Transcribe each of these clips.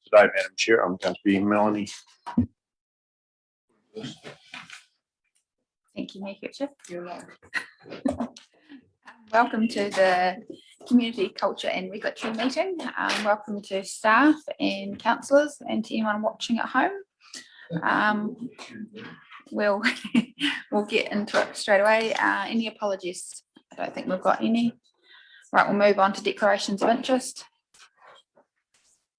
Today, Madam Chair, I'm going to be Melanie. Thank you, Mayor Kitcher. Welcome to the Community Culture and Regulatory meeting. Welcome to staff and councillors and to anyone watching at home. We'll get into it straight away. Any apologies? I don't think we've got any. Right, we'll move on to declarations of interest.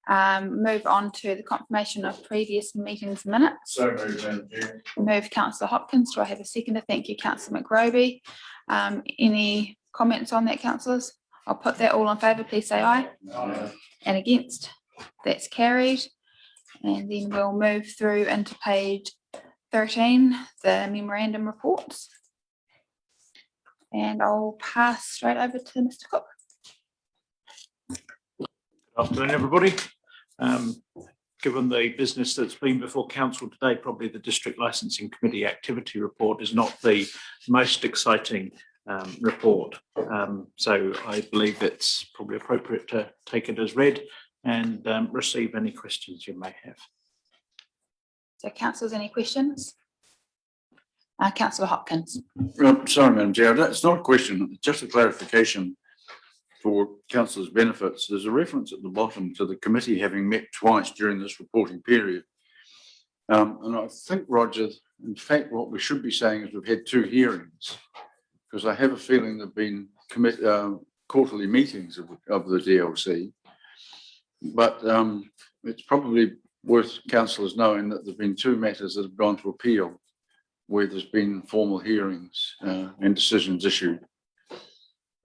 Move on to the confirmation of previous meetings minutes. So moved, Madam Chair. Move Councillor Hopkins. Do I have a seconder? Thank you, Councillor McRoby. Any comments on that, councillors? I'll put that all in favour. Please say aye. Aye. And against. That's carried. And then we'll move through into page 13, the memorandum reports. And I'll pass straight over to Mr. Cook. Good afternoon, everybody. Given the business that's been before council today, probably the District Licensing Committee activity report is not the most exciting report. So I believe it's probably appropriate to take it as read and receive any questions you may have. So councillors, any questions? Councillor Hopkins. Sorry, Madam Chair, it's not a question, just a clarification for councillors' benefits. There's a reference at the bottom to the committee having met twice during this reporting period. And I think, Roger, in fact, what we should be saying is we've had 2 hearings, because I have a feeling there have been quarterly meetings of the DLC. But it's probably worth councillors knowing that there have been 2 matters that have gone to appeal, where there's been formal hearings and decisions issued.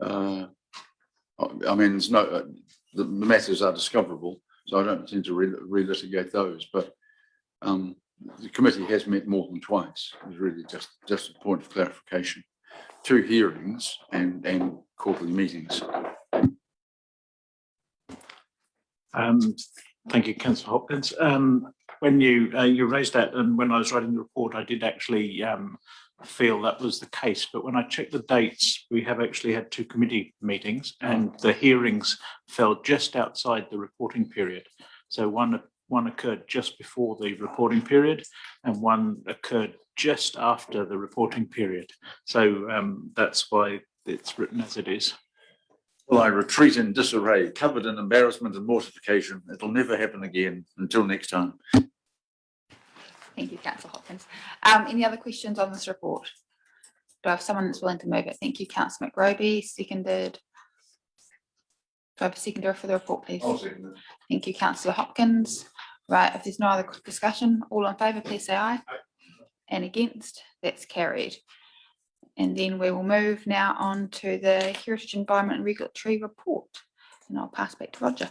I mean, there's no, the matters are discoverable, so I don't intend to relitigate those, but the committee has met more than twice. It's really just a point of clarification. 2 hearings and quarterly meetings. Thank you, Councillor Hopkins. When you raised that, and when I was writing the report, I did actually feel that was the case. But when I checked the dates, we have actually had 2 committee meetings, and the hearings fell just outside the reporting period. So one occurred just before the reporting period, and one occurred just after the reporting period. So that's why it's written as it is. Well, I retreat in disarray, covered in embarrassment and mortification. It'll never happen again. Until next time. Thank you, Councillor Hopkins. Any other questions on this report? Do I have someone that's willing to move it? Thank you, Councillor McRoby. Seconded. Do I have a seconder for the report, please? I'll second it. Thank you, Councillor Hopkins. Right, if there's no other discussion, all in favour, please say aye. Aye. And against, that's carried. And then we will move now on to the Heritage Environment and Regulatory report. And I'll pass back to Roger.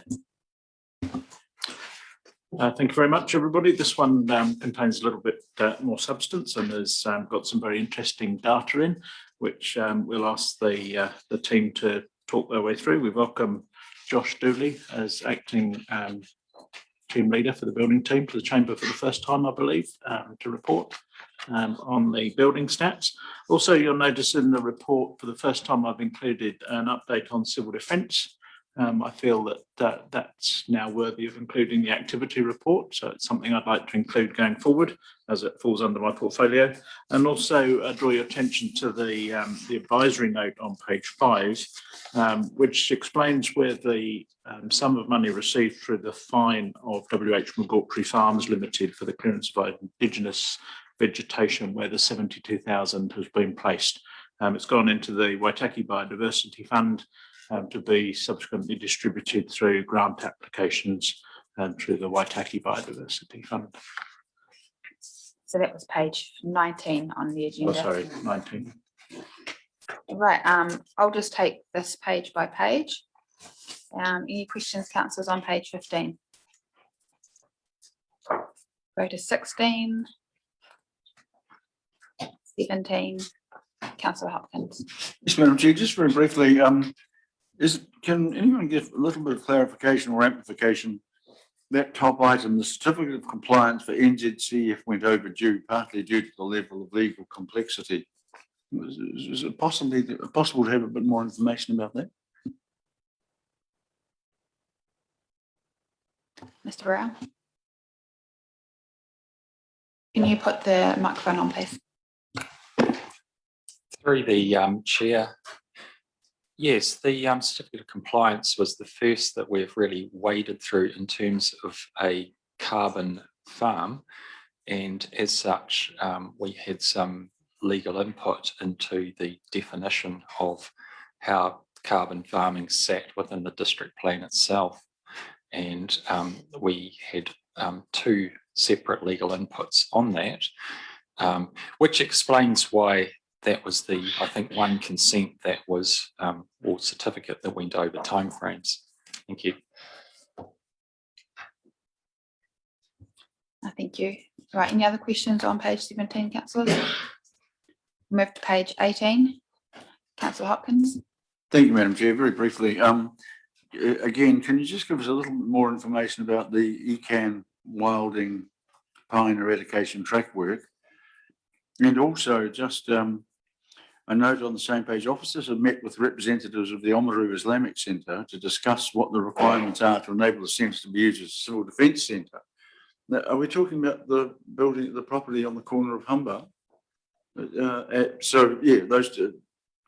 Thank you very much, everybody. This one contains a little bit more substance, and has got some very interesting data in, which we'll ask the team to talk their way through. We welcome Josh Dooley as acting team leader for the building team to the chamber for the first time, I believe, to report on the building stats. Also, you'll notice in the report for the first time I've included an update on civil defence. I feel that that's now worthy of including the activity report, so it's something I'd like to include going forward as it falls under my portfolio. And also draw your attention to the advisory note on page 5, which explains where the sum of money received through the fine of WH McGautry Farms Limited for the clearance of Indigenous vegetation, where the 72,000 has been placed. It's gone into the Waitaki Biodiversity Fund to be subsequently distributed through grant applications and through the Waitaki Biodiversity Fund. So that was page 19 on the agenda. Oh, sorry, 19. Right, I'll just take this page by page. Any questions, councillors, on page 15? Go to 16, 17, Councillor Hopkins. Yes, Madam Chair, just very briefly, can anyone give a little bit of clarification or amplification? That top item, the certificate of compliance for NZCF went overdue, partly due to the level of legal complexity. Is it possible to have a bit more information about that? Mr. Brown? Can you put the microphone on, please? Through the chair, yes, the certificate of compliance was the first that we've really waded through in terms of a carbon farm, and as such, we had some legal input into the definition of how carbon farming sat within the district plan itself, and we had two separate legal inputs on that, which explains why that was the, I think, one consent that was, or certificate that went over timeframes. Thank you. Thank you. Right, any other questions on page 17, councillors? Move to page 18. Councillor Hopkins. Thank you, Madam Chair. Very briefly, again, can you just give us a little more information about the ECAN wilding pine eradication track work? And also just a note on the same page, officers have met with representatives of the Oamaru Islamic Centre to discuss what the requirements are to enable the centre to be used as a civil defence centre. Now, are we talking about the building, the property on the corner of Humber? So, yeah, those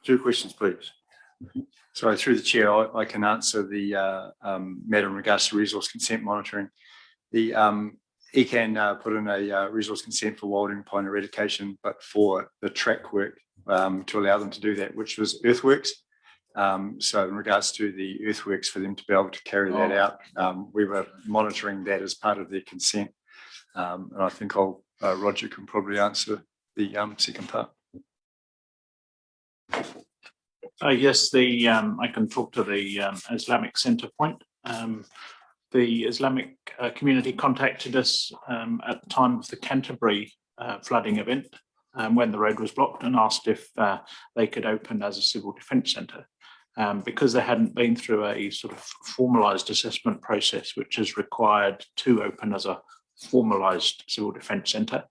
two questions, please. So through the chair, I can answer the matter in regards to resource consent monitoring. The ECAN put in a resource consent for wilding pine eradication, but for the track work to allow them to do that, which was earthworks. So in regards to the earthworks, for them to be able to carry that out, we were monitoring that as part of their consent. And I think Roger can probably answer the second part. Yes, I can talk to the Islamic Centre point. The Islamic community contacted us at the time of the Canterbury flooding event when the road was blocked, and asked if they could open as a civil defence centre. Because they hadn't been through a sort of formalised assessment process, which is required to open as a formalised civil defence centre.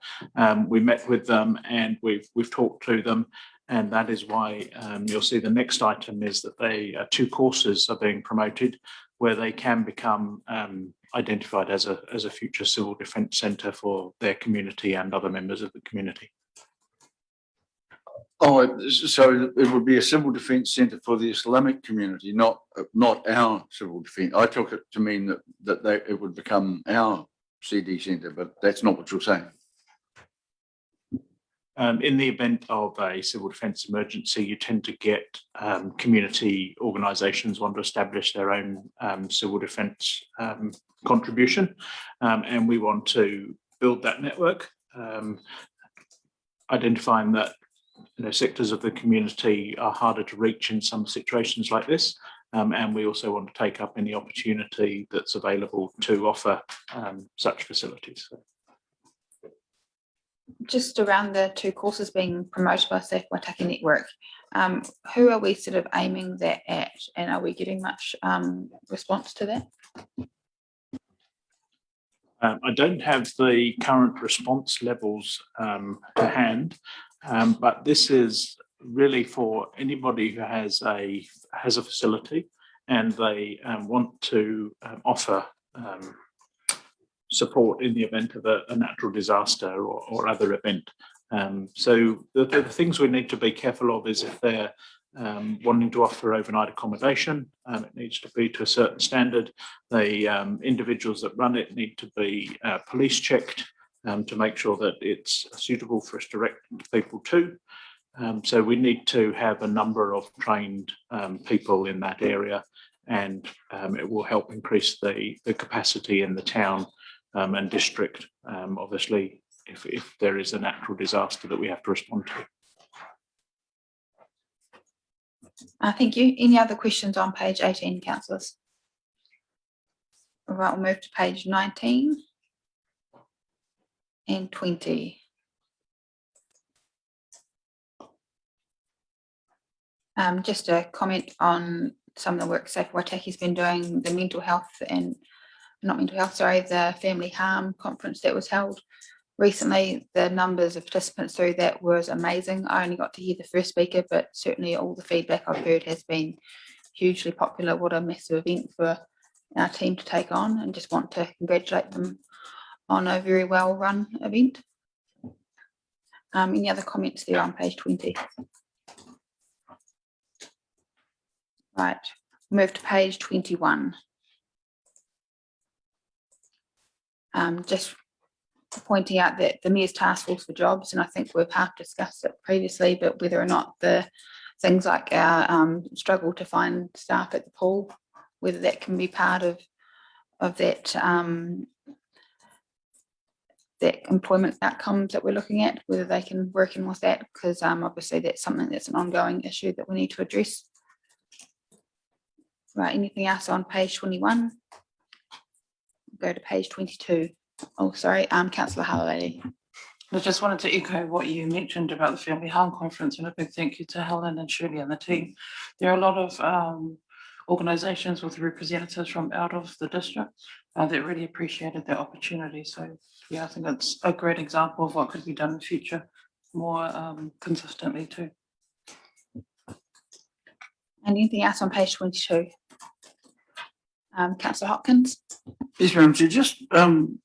We met with them and we've talked to them, and that is why you'll see the next item is that two courses are being promoted where they can become identified as a future civil defence centre for their community and other members of the community. Oh, so it would be a civil defence centre for the Islamic community, not our civil defence. I took it to mean that it would become our CD centre, but that's not what you're saying. In the event of a civil defence emergency, you tend to get community organisations want to establish their own civil defence contribution, and we want to build that network, identifying that sectors of the community are harder to reach in some situations like this, and we also want to take up any opportunity that's available to offer such facilities. Just around the two courses being promoted by Safe Waitaki Network, who are we sort of aiming that at, and are we getting much response to that? I don't have the current response levels to hand, but this is really for anybody who has a facility and they want to offer support in the event of a natural disaster or other event. So the things we need to be careful of is if they're wanting to offer overnight accommodation, it needs to be to a certain standard. The individuals that run it need to be police checked to make sure that it's suitable for us to direct people to. So we need to have a number of trained people in that area, and it will help increase the capacity in the town and district, obviously, if there is a natural disaster that we have to respond to. Thank you. Any other questions on page 18, councillors? All right, we'll move to page 19 and 20. Just a comment on some of the work Safe Waitaki's been doing, the mental health and the family harm conference that was held recently. The numbers of participants through that was amazing. I only got to hear the first speaker, but certainly all the feedback I've heard has been hugely popular. What a massive event for our team to take on, and just want to congratulate them on a very well run event. Any other comments there on page 20? Right, move to page 21. Just pointing out that the Mayor's Task Force for Jobs, and I think we've half discussed it previously, but whether or not the things like our struggle to find staff at the pool, whether that can be part of that that employment outcomes that we're looking at, whether they can work in with that, because obviously that's something that's an ongoing issue that we need to address. Right, anything else on page 21? Go to page 22. Oh, sorry, Councillor Hallelady. I just wanted to echo what you mentioned about the Family Harm Conference, and a big thank you to Helen and Shirley and the team. There are a lot of organisations with representatives from out of the district that really appreciated the opportunity. So yeah, I think it's a great example of what could be done in the future more consistently too. Anything else on page 22? Councillor Hopkins. Yes, Madam Chair, just under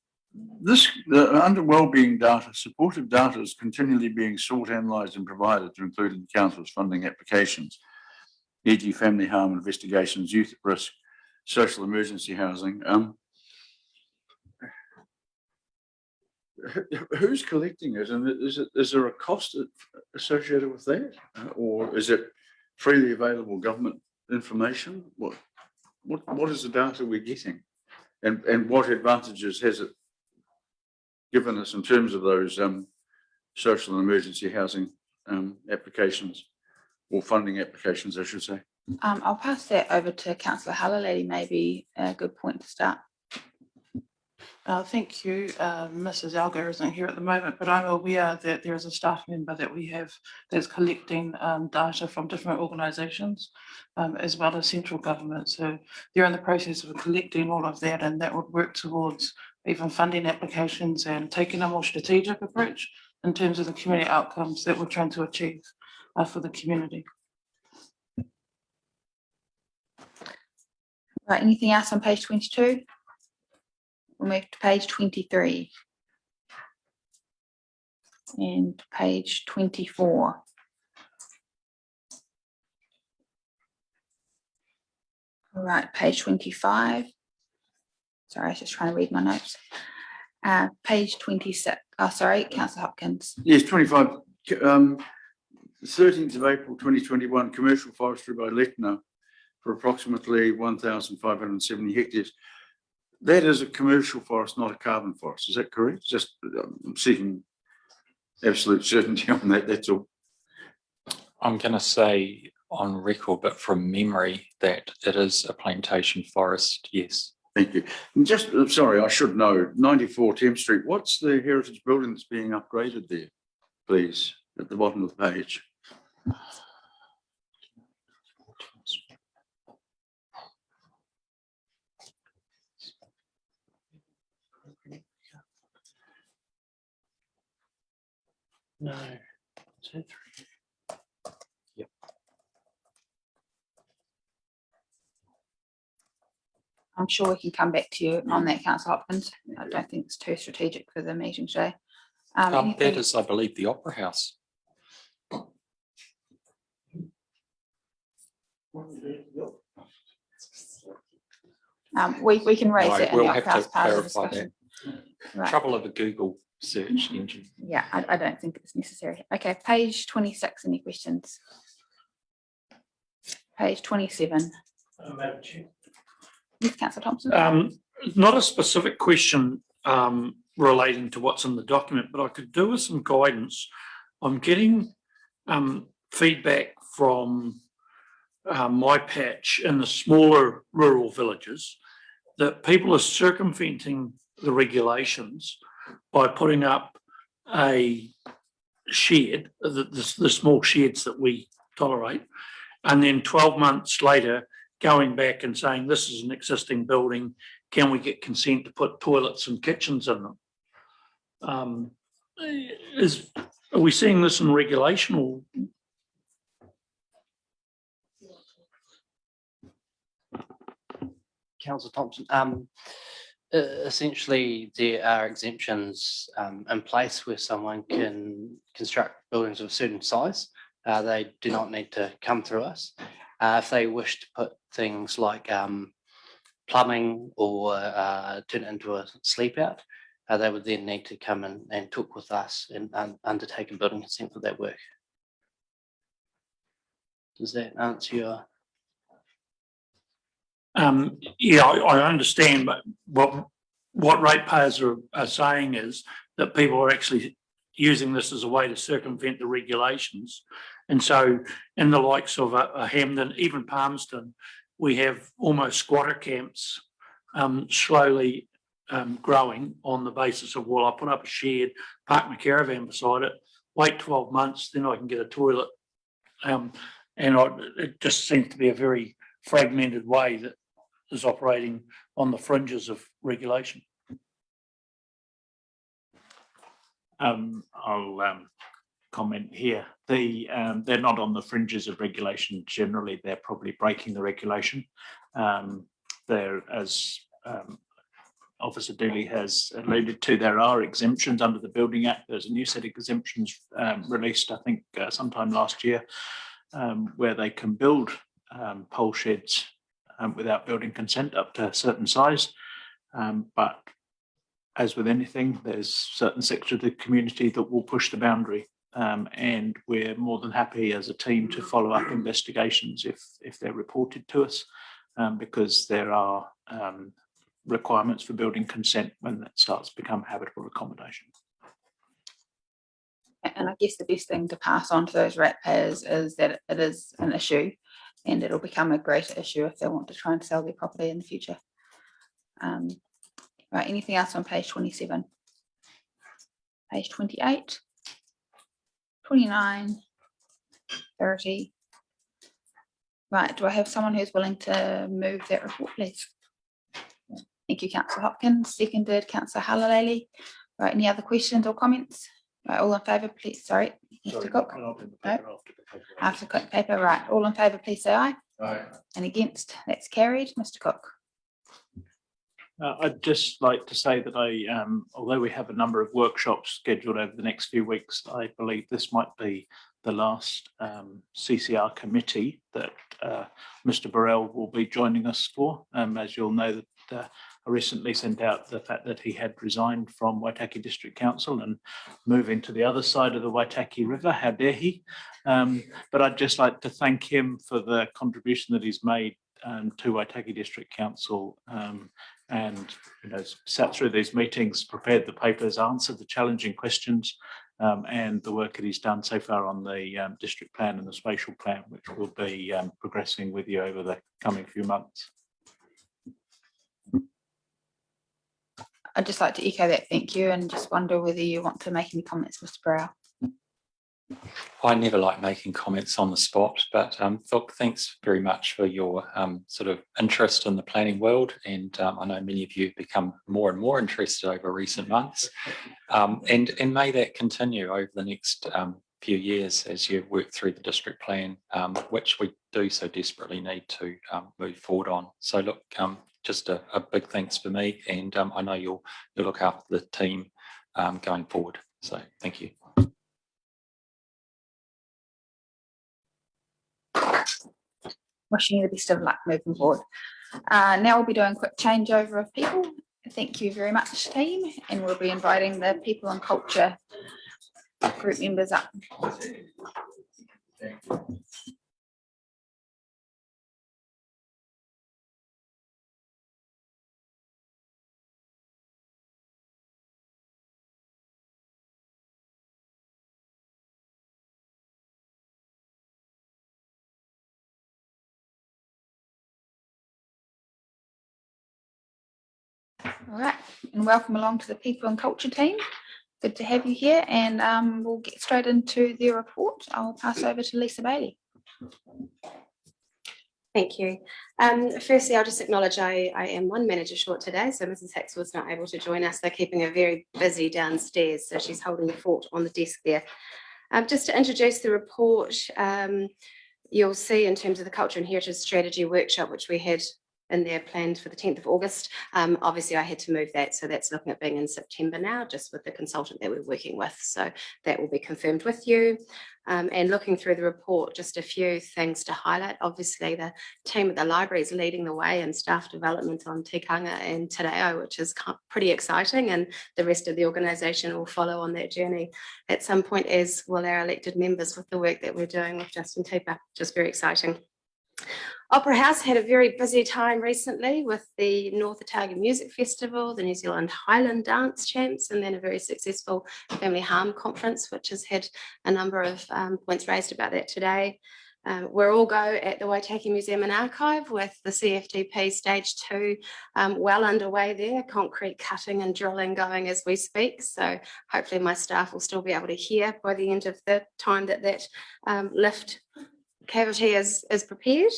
wellbeing data, supportive data is continually being sought, analysed and provided to include in the council's funding applications, e.g. family harm investigations, youth at risk, social emergency housing. Who's collecting it, and is there a cost associated with that, or is it freely available government information? What is the data we're getting, and what advantages has it given us in terms of those social and emergency housing applications, or funding applications, I should say? I'll pass that over to Councillor Hallelady, maybe a good point to start. Thank you. Mrs. Alger isn't here at the moment, but I'm aware that there is a staff member that we have that's collecting data from different organisations as well as central government. So they're in the process of collecting all of that, and that would work towards even funding applications and taking a more strategic approach in terms of the community outcomes that we're trying to achieve for the community. Right, anything else on page 22? We'll move to page 23 and page 24. All right, page 25. Sorry, I was just trying to read my notes. Page 26. Oh, sorry, Councillor Hopkins. Yes, 25. 13th of April 2021, commercial forestry by Letna for approximately 1,570 hectares. That is a commercial forest, not a carbon forest. Is that correct? Just I'm seeking absolute certainty on that. That's all. I'm going to say on record, but from memory, that it is a plantation forest. Yes. Thank you. And just sorry, I should know. 94 Thames Street. What's the heritage building that's being upgraded there, please? At the bottom of the page. No. 2, 3. Yep. I'm sure we can come back to you on that, Councillor Hopkins. I don't think it's too strategic for the meeting today. That is, I believe, the Opera House. We can raise No, it in we'll the have Opera House to part of the clarify discussion. Right. Trouble of a Google search engine. Yeah, I don't think it's necessary. Okay, page 26, any questions? Page 27. Madam Chair. Yes, Councillor Thompson. Not a specific question relating to what's in the document, but I could do with some guidance. I'm getting feedback from my patch in the smaller rural villages that people are circumventing the regulations by putting up a shed, the small sheds that we tolerate, and then 12 months later going back and saying, this is an existing building, can we get consent to put toilets and kitchens in them? Are we seeing this in regulation, or? Councillor Thompson. Essentially, there are exemptions in place where someone can construct buildings of a certain size. They do not need to come through us. If they wish to put things like plumbing or turn it into a sleep out, they would then need to come in and talk with us and undertake a building consent for that work. Does that answer your? Yeah, I understand, but what ratepayers are saying is that people are actually using this as a way to circumvent the regulations. And so in the likes of a Hamden, even Palmerston, we have almost squatter camps slowly growing on the basis of, well, I put up a shed, park my caravan beside it, wait 12 months, then I can get a toilet. It just seems to be a very fragmented way that is operating on the fringes of regulation. I'll comment here. They're not on the fringes of regulation generally. They're probably breaking the regulation. There, as Officer Dooley has alluded to, there are exemptions under the Building Act. There's a new set of exemptions released, I think, sometime last year, where they can build pole sheds without building consent up to a certain size. But as with anything, there's certain sections of the community that will push the boundary. And we're more than happy as a team to follow up investigations if they're reported to us, because there are requirements for building consent when that starts to become habitable accommodation. And I guess the best thing to pass on to those ratepayers is that it is an issue, and it'll become a greater issue if they want to try and sell their property in the future. Right, anything else on page 27? Page 28, 29, 30. Right, do I have someone who's willing to move that report, please? Thank you, Councillor Hopkins. Seconded, Councillor Halalali. Right, any other questions or comments? Right, all in favour, please. Sorry, Mr. Cook. No? After the paper, right. All in favour, please say aye. Aye. And against, that's carried. Mr. Cook. I'd just like to say that although we have a number of workshops scheduled over the next few weeks, I believe this might be the last CCR committee that Mr. Burrell will be joining us for. As you'll know, that I recently sent out the fact that he had resigned from Waitaki District Council and moving to the other side of the Waitaki River. How dare he? But I'd just like to thank him for the contribution that he's made to Waitaki District Council, and sat through these meetings, prepared the papers, answered the challenging questions, and the work that he's done so far on the district plan and the spatial plan, which we'll be progressing with you over the coming few months. I'd just like to echo that thank you, and just wonder whether you want to make any comments, Mr. Burrell. I never like making comments on the spot, but look, thanks very much for your sort of interest in the planning world, and I know many of you have become more and more interested over recent months, and may that continue over the next few years as you work through the district plan, which we do so desperately need to move forward on. So look, just a big thanks for me, and I know you'll look after the team going forward. So thank you. Wishing you the best of luck moving forward. Now we'll be doing a quick changeover of people. Thank you very much, team, and we'll be inviting the people and culture group members up. All right, and welcome along to the people and culture team. Good to have you here, and we'll get straight into the report. I'll pass over to Lisa Bailey. Thank you. Firstly, I'll just acknowledge I am one manager short today, so Mrs. Hicks was not able to join us. They're keeping her very busy downstairs, so she's holding the fort on the desk there. Just to introduce the report, you'll see in terms of the Culture and Heritage Strategy workshop, which we had in there planned for the 10th of August. Obviously, I had to move that, so that's looking at being in September now, just with the consultant that we're working with. So that will be confirmed with you. And looking through the report, just a few things to highlight. Obviously, the team at the library is leading the way in staff development on tikanga and te reo, which is pretty exciting, and the rest of the organisation will follow on that journey at some point, as will our elected members, with the work that we're doing with Justin Teeper, just very exciting. Opera House had a very busy time recently with the North Otago Music Festival, the New Zealand Highland Dance Champs, and then a very successful Family Harm Conference, which has had a number of points raised about that today. We're all go at the Waitaki Museum and Archive with the CFDP Stage 2 well underway there, concrete cutting and drilling going as we speak. So hopefully my staff will still be able to hear by the end of the time that lift cavity is prepared.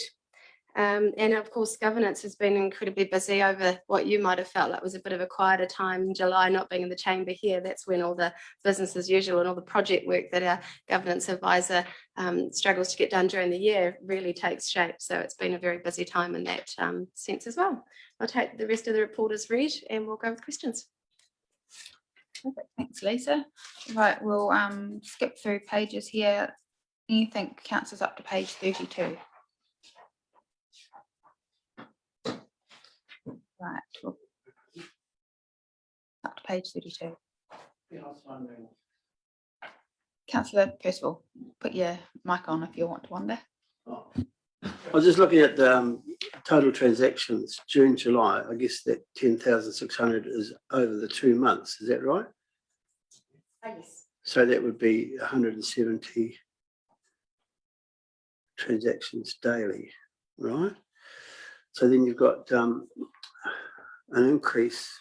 And of course, governance has been incredibly busy over what you might have felt like was a bit of a quieter time in July, not being in the chamber here. That's when all the business as usual and all the project work that our governance advisor struggles to get done during the year really takes shape. So it's been a very busy time in that sense as well. I'll take the rest of the report as read and we'll go with questions. Perfect. Thanks, Lisa. Right, we'll skip through pages here. You think councillors up to page 32? Right, well, up to page 32. Councillor Percival, put your mic on if you want to wander. I was just looking at the total transactions June, July. I guess that 10,600 is over the 2 months. Is that right? Yes. So that would be 170 transactions daily, right? So then you've got an increase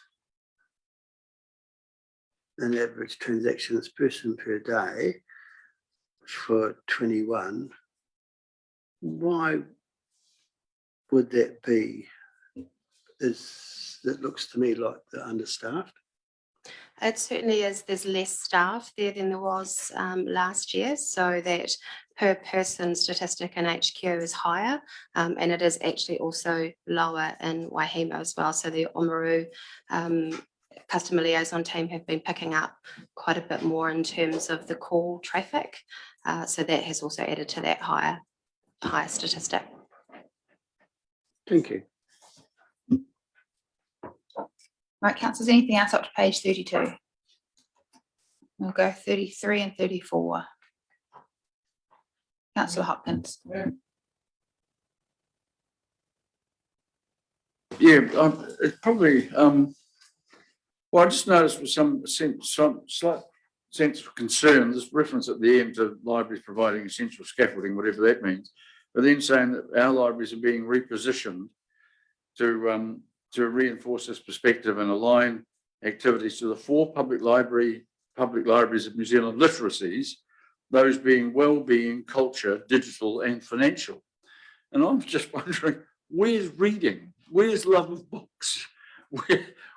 in average transactions person per day for 21. Why would that be? It looks to me like they're understaffed. It certainly is. There's less staff there than there was last year, so that per person statistic in HQ is higher, and it is actually also lower in Waihemo as well. So the Oamaru customer liaison team have been picking up quite a bit more in terms of the call traffic. So that has also added to that higher statistic. Thank you. Right, councillors, anything else up to page 32? We'll go 33 and 34. Councillor Hopkins. Yeah, it's probably, well, I just noticed with some slight sense of concern, this reference at the end to libraries providing essential scaffolding, whatever that means, but then saying that our libraries are being repositioned to reinforce this perspective and align activities to the 4 public libraries of New Zealand literacies, those being well-being, culture, digital and financial. And I'm just wondering, where's reading? Where's love of books?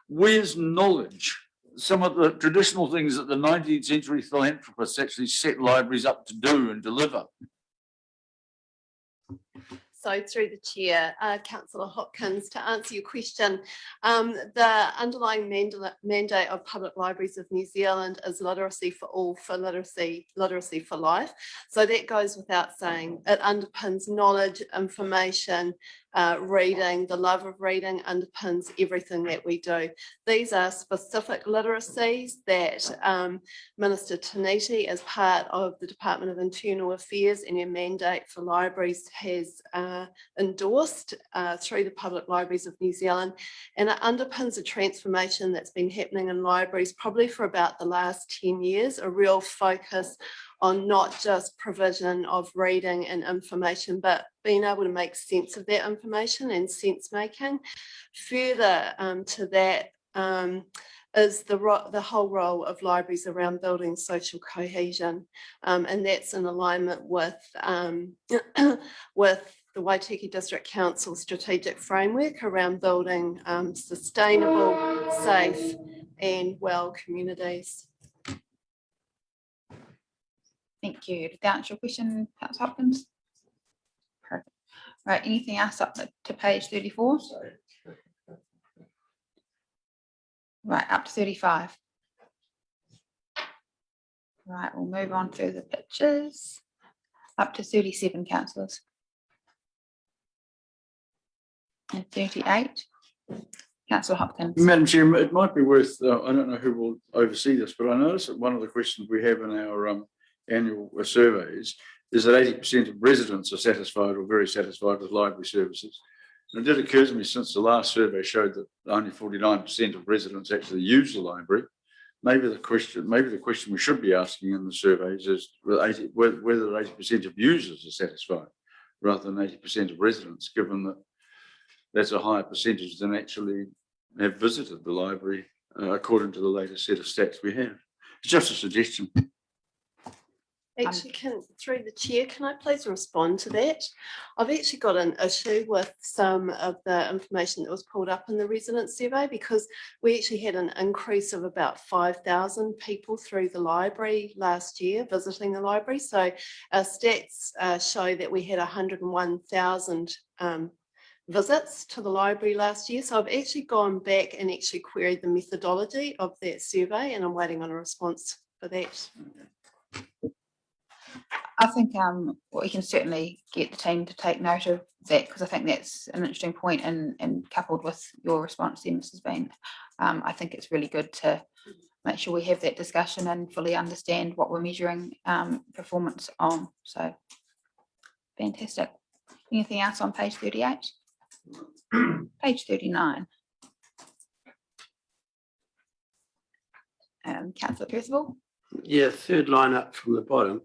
Where's knowledge? Some of the traditional things that the 19th century philanthropists actually set libraries up to do and deliver. So through the chair, Councillor Hopkins, to answer your question, the underlying mandate of Public Libraries of New Zealand is literacy for all, for literacy for life. So that goes without saying. It underpins knowledge, information, reading. The love of reading underpins everything that we do. These are specific literacies that Minister Taniti, as part of the Department of Internal Affairs and their mandate for libraries, has endorsed through the Public Libraries of New Zealand, and it underpins a transformation that's been happening in libraries probably for about the last 10 years, a real focus on not just provision of reading and information, but being able to make sense of that information and sense making. Further to that is the whole role of libraries around building social cohesion, and that's in alignment with the Waitaki District Council strategic framework around building sustainable, safe and well communities. Thank you. Did that answer your question, Councillor Hopkins? Perfect. Right, anything else up to page 34? Right, up to 35. Right, we'll move on through the pictures. Up to 37, councillors. And 38. Councillor Hopkins. Madam Chair, it might be worth, I don't know who will oversee this, but I noticed that one of the questions we have in our annual surveys is that 80% of residents are satisfied or very satisfied with library services. And it did occur to me, since the last survey showed that only 49% of residents actually use the library, maybe the question we should be asking in the surveys is whether 80% of users are satisfied rather than 80% of residents, given that that's a higher percentage than actually have visited the library, according to the latest set of stats we have. It's just a suggestion. Actually, through the chair, can I please respond to that? I've actually got an issue with some of the information that was pulled up in the resident survey, because we actually had an increase of about 5,000 people through the library last year visiting the library. So our stats show that we had 101,000 visits to the library last year. So I've actually gone back and actually queried the methodology of that survey, and I'm waiting on a response for that. I think we can certainly get the team to take note of that, because I think that's an interesting point, and coupled with your response there, Mrs. Bean, I think it's really good to make sure we have that discussion and fully understand what we're measuring performance on. So fantastic. Anything else on page 38? Page 39. Councillor Percival. Yeah, third line up from the bottom.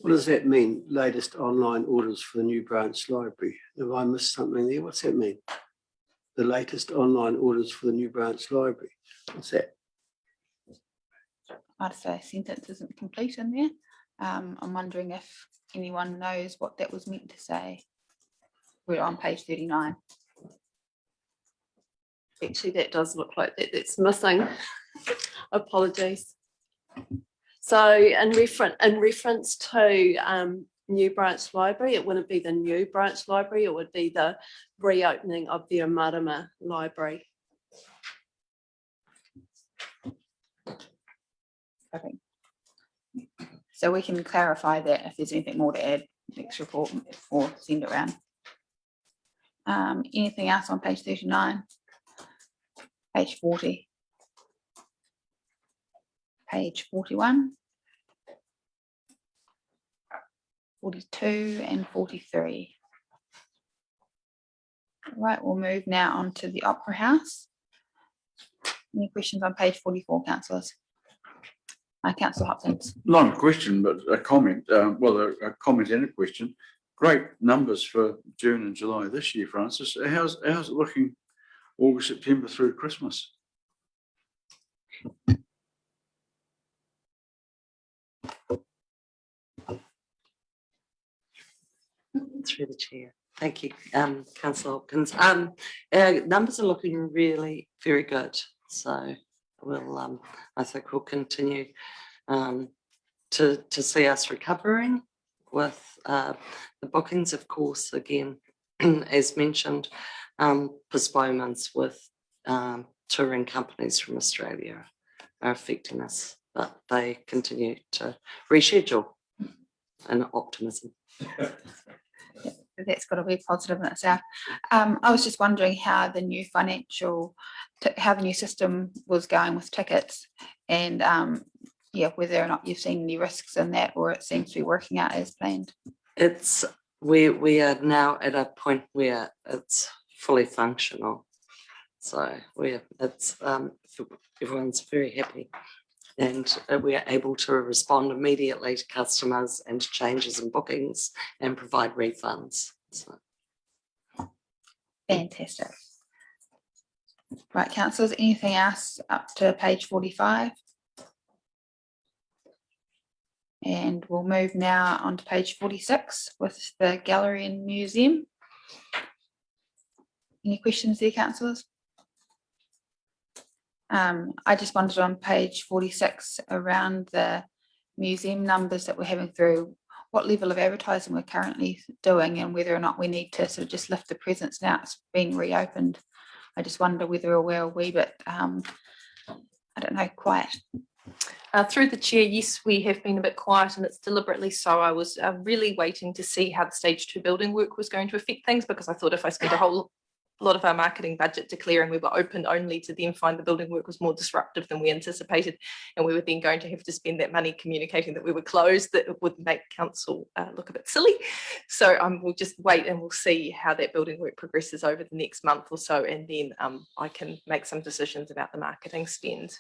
What does that mean? Latest online orders for the new branch library. Have I missed something there? What's that mean? The latest online orders for the new branch library. What's that? I'd say a sentence isn't complete in there. I'm wondering if anyone knows what that was meant to say. We're on page 39. Actually, that does look like that. That's missing. Apologies. So in reference to new branch library, it wouldn't be the new branch library, it would be the reopening of the Amarama library. Okay. So we can clarify that if there's anything more to add next report or send it around. Anything else on page 39? Page 40. Page 41. 42 and 43. Right, we'll move now on to the Opera House. Any questions on page 44, councillors? Councillor Hopkins. Not a question, but a comment. A comment and a question. Great numbers for June and July this year, Francis. How's it looking August, September through Christmas? Through the chair. Thank you, Councillor Hopkins. Numbers are looking really very good. So we'll, I think we'll continue to see us recovering with the bookings, of course, again, as mentioned, postponements with touring companies from Australia are affecting us, but they continue to reschedule and optimism. That's got to be positive in itself. I was just wondering how the new how the new system was going with tickets, and whether or not you've seen any risks in that, or it seems to be working out as planned. We are now at a point where it's fully functional, so everyone's very happy. And we are able to respond immediately to customers and to changes in bookings and provide refunds. So. Fantastic. Right, councillors, anything else up to page 45? And we'll move now on to page 46 with the gallery and museum. Any questions there, councillors? I just wondered on page 46 around the museum numbers that we're having through, what level of advertising we're currently doing and whether or not we need to sort of just lift the presence now it's been reopened. I just wonder whether we're a wee bit, I don't know, quiet. Through the chair, yes, we have been a bit quiet, and it's deliberately so. I was really waiting to see how the stage 2 building work was going to affect things, because I thought if I spent a whole lot of our marketing budget declaring we were open only to then find the building work was more disruptive than we anticipated, and we were then going to have to spend that money communicating that we were closed, that it would make council look a bit silly. So we'll just wait and we'll see how that building work progresses over the next month or so, and then I can make some decisions about the marketing spend.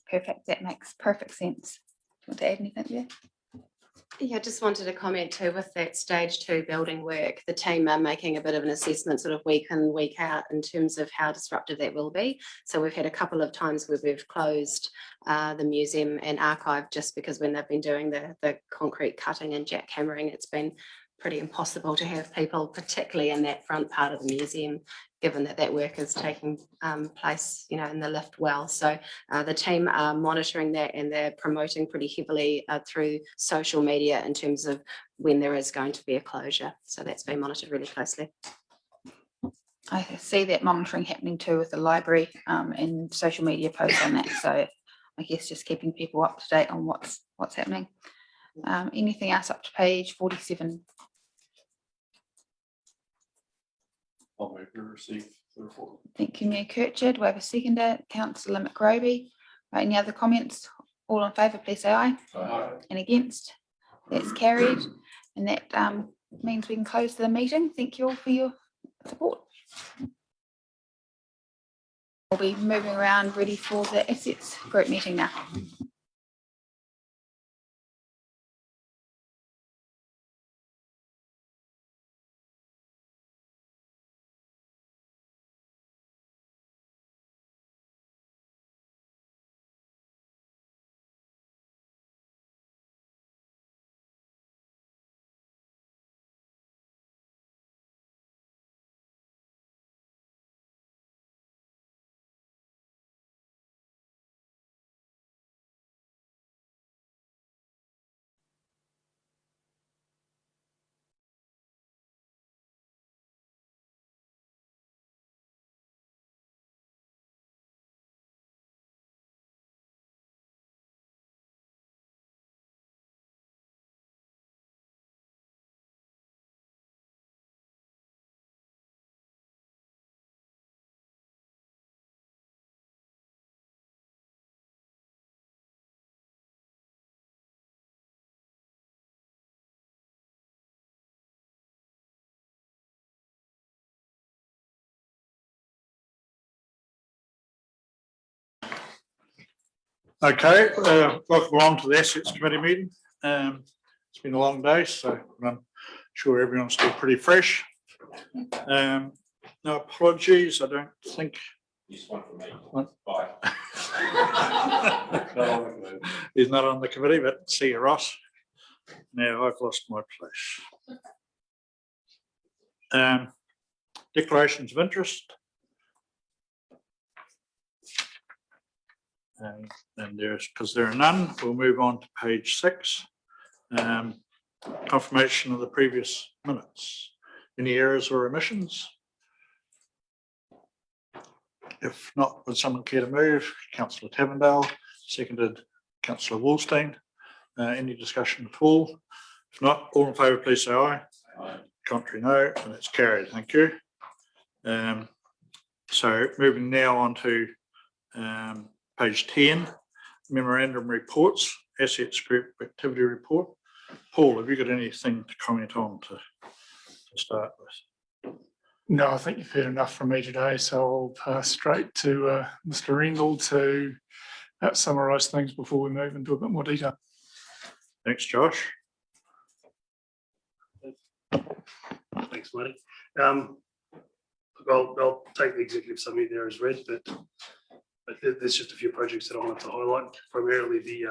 Perfect, that makes perfect sense. Do you want to add anything there? Yeah, just wanted to comment too with that stage 2 building work. The team are making a bit of an assessment sort of week in, week out in terms of how disruptive that will be. So we've had a couple of times where we've closed the museum and archive just because when they've been doing the concrete cutting and jackhammering, it's been pretty impossible to have people, particularly in that front part of the museum, given that work is taking place, you know, in the lift well. So the team are monitoring that, and they're promoting pretty heavily through social media in terms of when there is going to be a closure. So that's been monitored really closely. I see that monitoring happening too with the library and social media posts on that. So I guess just keeping people up to date on what's happening. Anything else up to page 47? I'll move to receive the report. Thank you, Mayor Kirchard. We have a seconder, Councillor McRoby. Any other comments? All in favour, please say aye. Aye. And against? That's carried. And that means we can close the meeting. Thank you all for your support. We'll be moving around ready for the assets group meeting now. Okay, welcome along to the Assets Committee meeting. It's been a long day, so I'm sure everyone's still pretty fresh. No apologies, I don't think. Just one for me. One. Bye. He's not on the committee, but see you, Ross. Now I've lost my place. Declarations of interest. And there's, because there are none, we'll move on to page 6. Confirmation of the previous minutes. Any errors or omissions? If not, would someone care to move? Councillor Tavendale, seconded Councillor Wallstein. Any discussion at all? If not, all in favour, please say aye. Aye. Contrary, no, and it's carried. Thank you. So moving now on to page 10, memorandum reports, assets group activity report. Paul, have you got anything to comment on to start with? No, I think you've heard enough from me today, so I'll pass straight to Mr. Rendell to summarise things before we move into a bit more detail. Thanks, Josh. Thanks, Marty. I'll take the executive summary there as read, but there's just a few projects that I wanted to highlight. Primarily the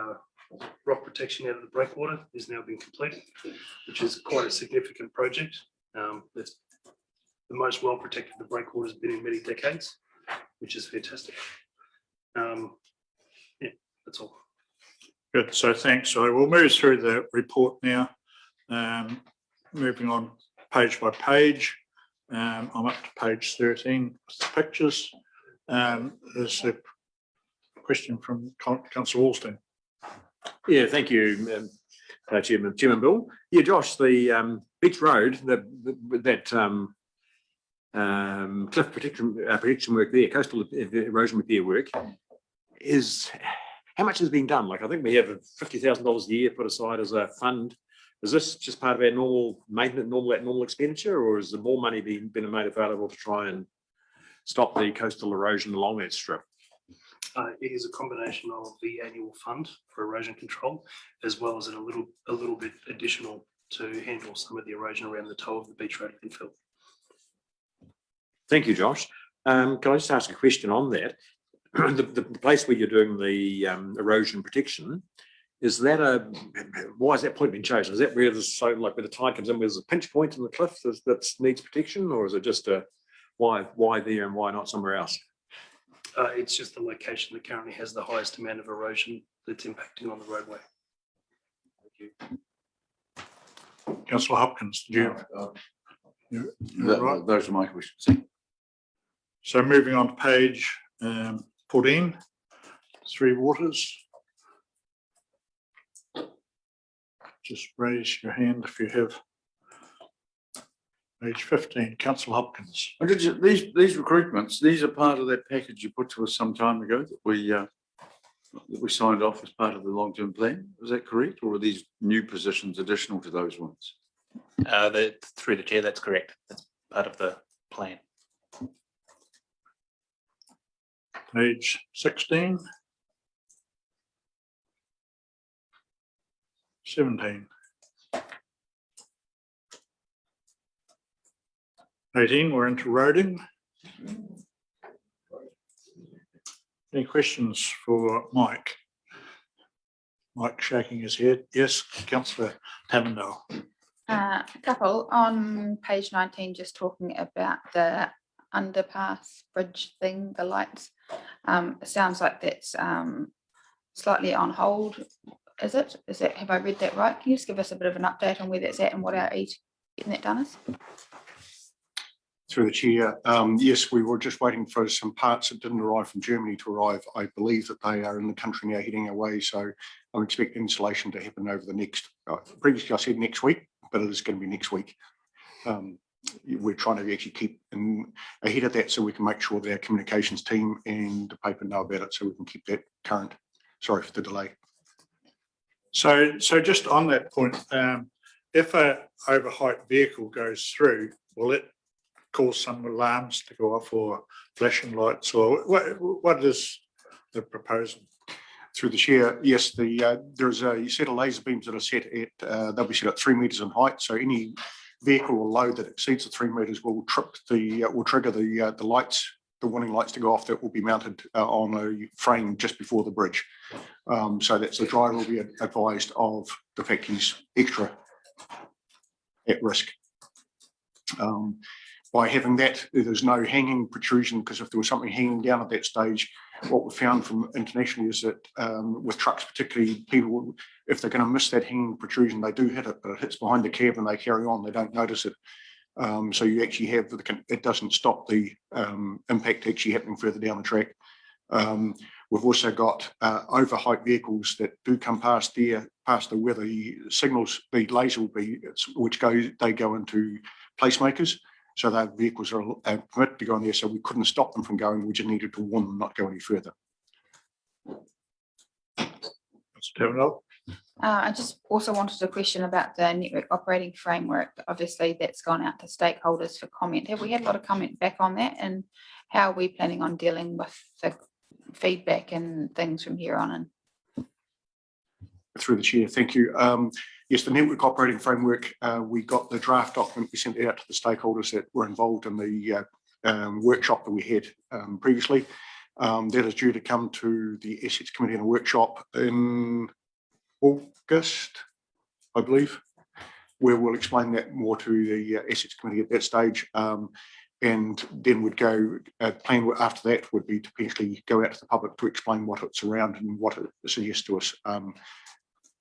rock protection out of the breakwater is now being completed, which is quite a significant project. It's the most well protected the breakwater has been in many decades, which is fantastic. Yeah, that's all. Good, so thanks. So we'll move through the report now. Moving on page by page. I'm up to page 13 with the pictures. There's a question from Councillor Alston. Yeah, thank you, Chairman Bill. Yeah, Josh, the Beach Road, that cliff protection work there, coastal erosion repair work, is how much is being done? Like, I think we have $50,000 a year put aside as a fund. Is this just part of our normal maintenance, normal expenditure, or is there more money being made available to try and stop the coastal erosion along that strip? It is a combination of the annual fund for erosion control, as well as a little bit additional to handle some of the erosion around the toe of the beach road infill. Thank you, Josh. Can I just ask a question on that? The place where you're doing the erosion protection, is that why is that point being chosen? Is that where there's where the tide comes in, where there's a pinch point in the cliff that needs protection, or is it just why there and why not somewhere else? It's just the location that currently has the highest amount of erosion that's impacting on the roadway. Thank you. Councillor Hopkins, do you? Right. Those are my questions. So moving on to page 14, Three Waters. Just raise your hand if you have. Page 15, Councillor Hopkins. These recruitments, these are part of that package you put to us some time ago that we signed off as part of the long-term plan. Is that correct, or are these new positions additional to those ones? Through the chair, that's correct. That's part of the plan. Page 16. 17. 18, we're into roading. Any questions for Mike? Mike shaking his head. Yes, Councillor Tamandale. A couple on page 19, just talking about the underpass bridge thing, the lights. It sounds like that's slightly on hold. Is it? Have I read that right? Can you just give us a bit of an update on where that's at and what our aid getting that done is? Through the chair, yes, we were just waiting for some parts that didn't arrive from Germany to arrive. I believe that they are in the country now heading away, so I'm expecting installation to happen over the next, previously I said next week, but it is going to be next week. We're trying to actually keep ahead of that so we can make sure that our communications team and the paper know about it so we can keep that current. Sorry for the delay. So just on that point, if a overhyped vehicle goes through, will it cause some alarms to go off or flashing lights, or what is the proposal? Through the chair, yes, there's a set of laser beams that are set at, they'll be set at 3 metres in height, so any vehicle or load that exceeds the 3 metres will trigger the lights, the warning lights to go off that will be mounted on a frame just before the bridge. So that's the driver will be advised of the fact he's extra at risk. By having that, there's no hanging protrusion, because if there was something hanging down at that stage, what we found from internationally is that with trucks, particularly, people, if they're going to miss that hanging protrusion, they do hit it, but it hits behind the cab and they carry on, they don't notice it. So you actually have, it doesn't stop the impact actually happening further down the track. We've also got overhyped vehicles that do come past there, past where the signals, the laser will be, they go into placemakers. So those vehicles are permitted to go in there, so we couldn't stop them from going. We just needed to warn them not to go any further. I just also wanted a question about the network operating framework. Obviously, that's gone out to stakeholders for comment. Have we had a lot of comment back on that, and how are we planning on dealing with the feedback and things from here on in? Through the chair, thank you. Yes, the network operating framework, we got the draft document, we sent it out to the stakeholders that were involved in the workshop that we had previously. That is due to come to the Assets Committee in a workshop in August, I believe, where we'll explain that more to the Assets Committee at that stage. And then would go, plan after that would be to potentially go out to the public to explain what it's around and what it suggests to us.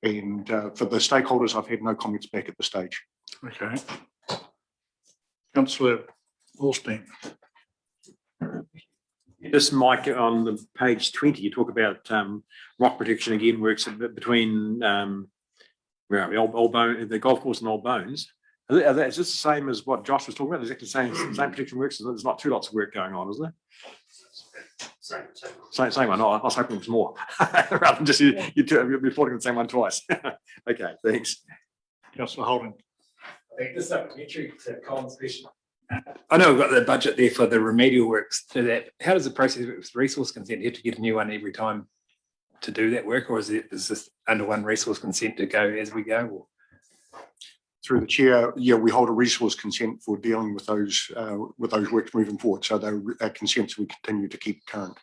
And for the stakeholders, I've had no comments back at the stage. Okay. Councillor Hallstein. Just Mike, on the page 20, you talk about rock protection again, works between where are we, Old Bone, the golf course and Old Bones. Is this the same as what Josh was talking about? Exactly the same protection works. There's not two lots of work going on, is there? Same one. No, I was hoping it was more. Rather than just you're reporting the same one twice. Okay, thanks. Councillor Holden. I think this is supplementary to Colin's question. I know we've got the budget there for the remedial works to that. How does the process work with resource consent? You have to get a new one every time to do that work, or is this under one resource consent to go as we go? Or? Through the chair, yeah, we hold a resource consent for dealing with those works moving forward. So they're consents we continue to keep current.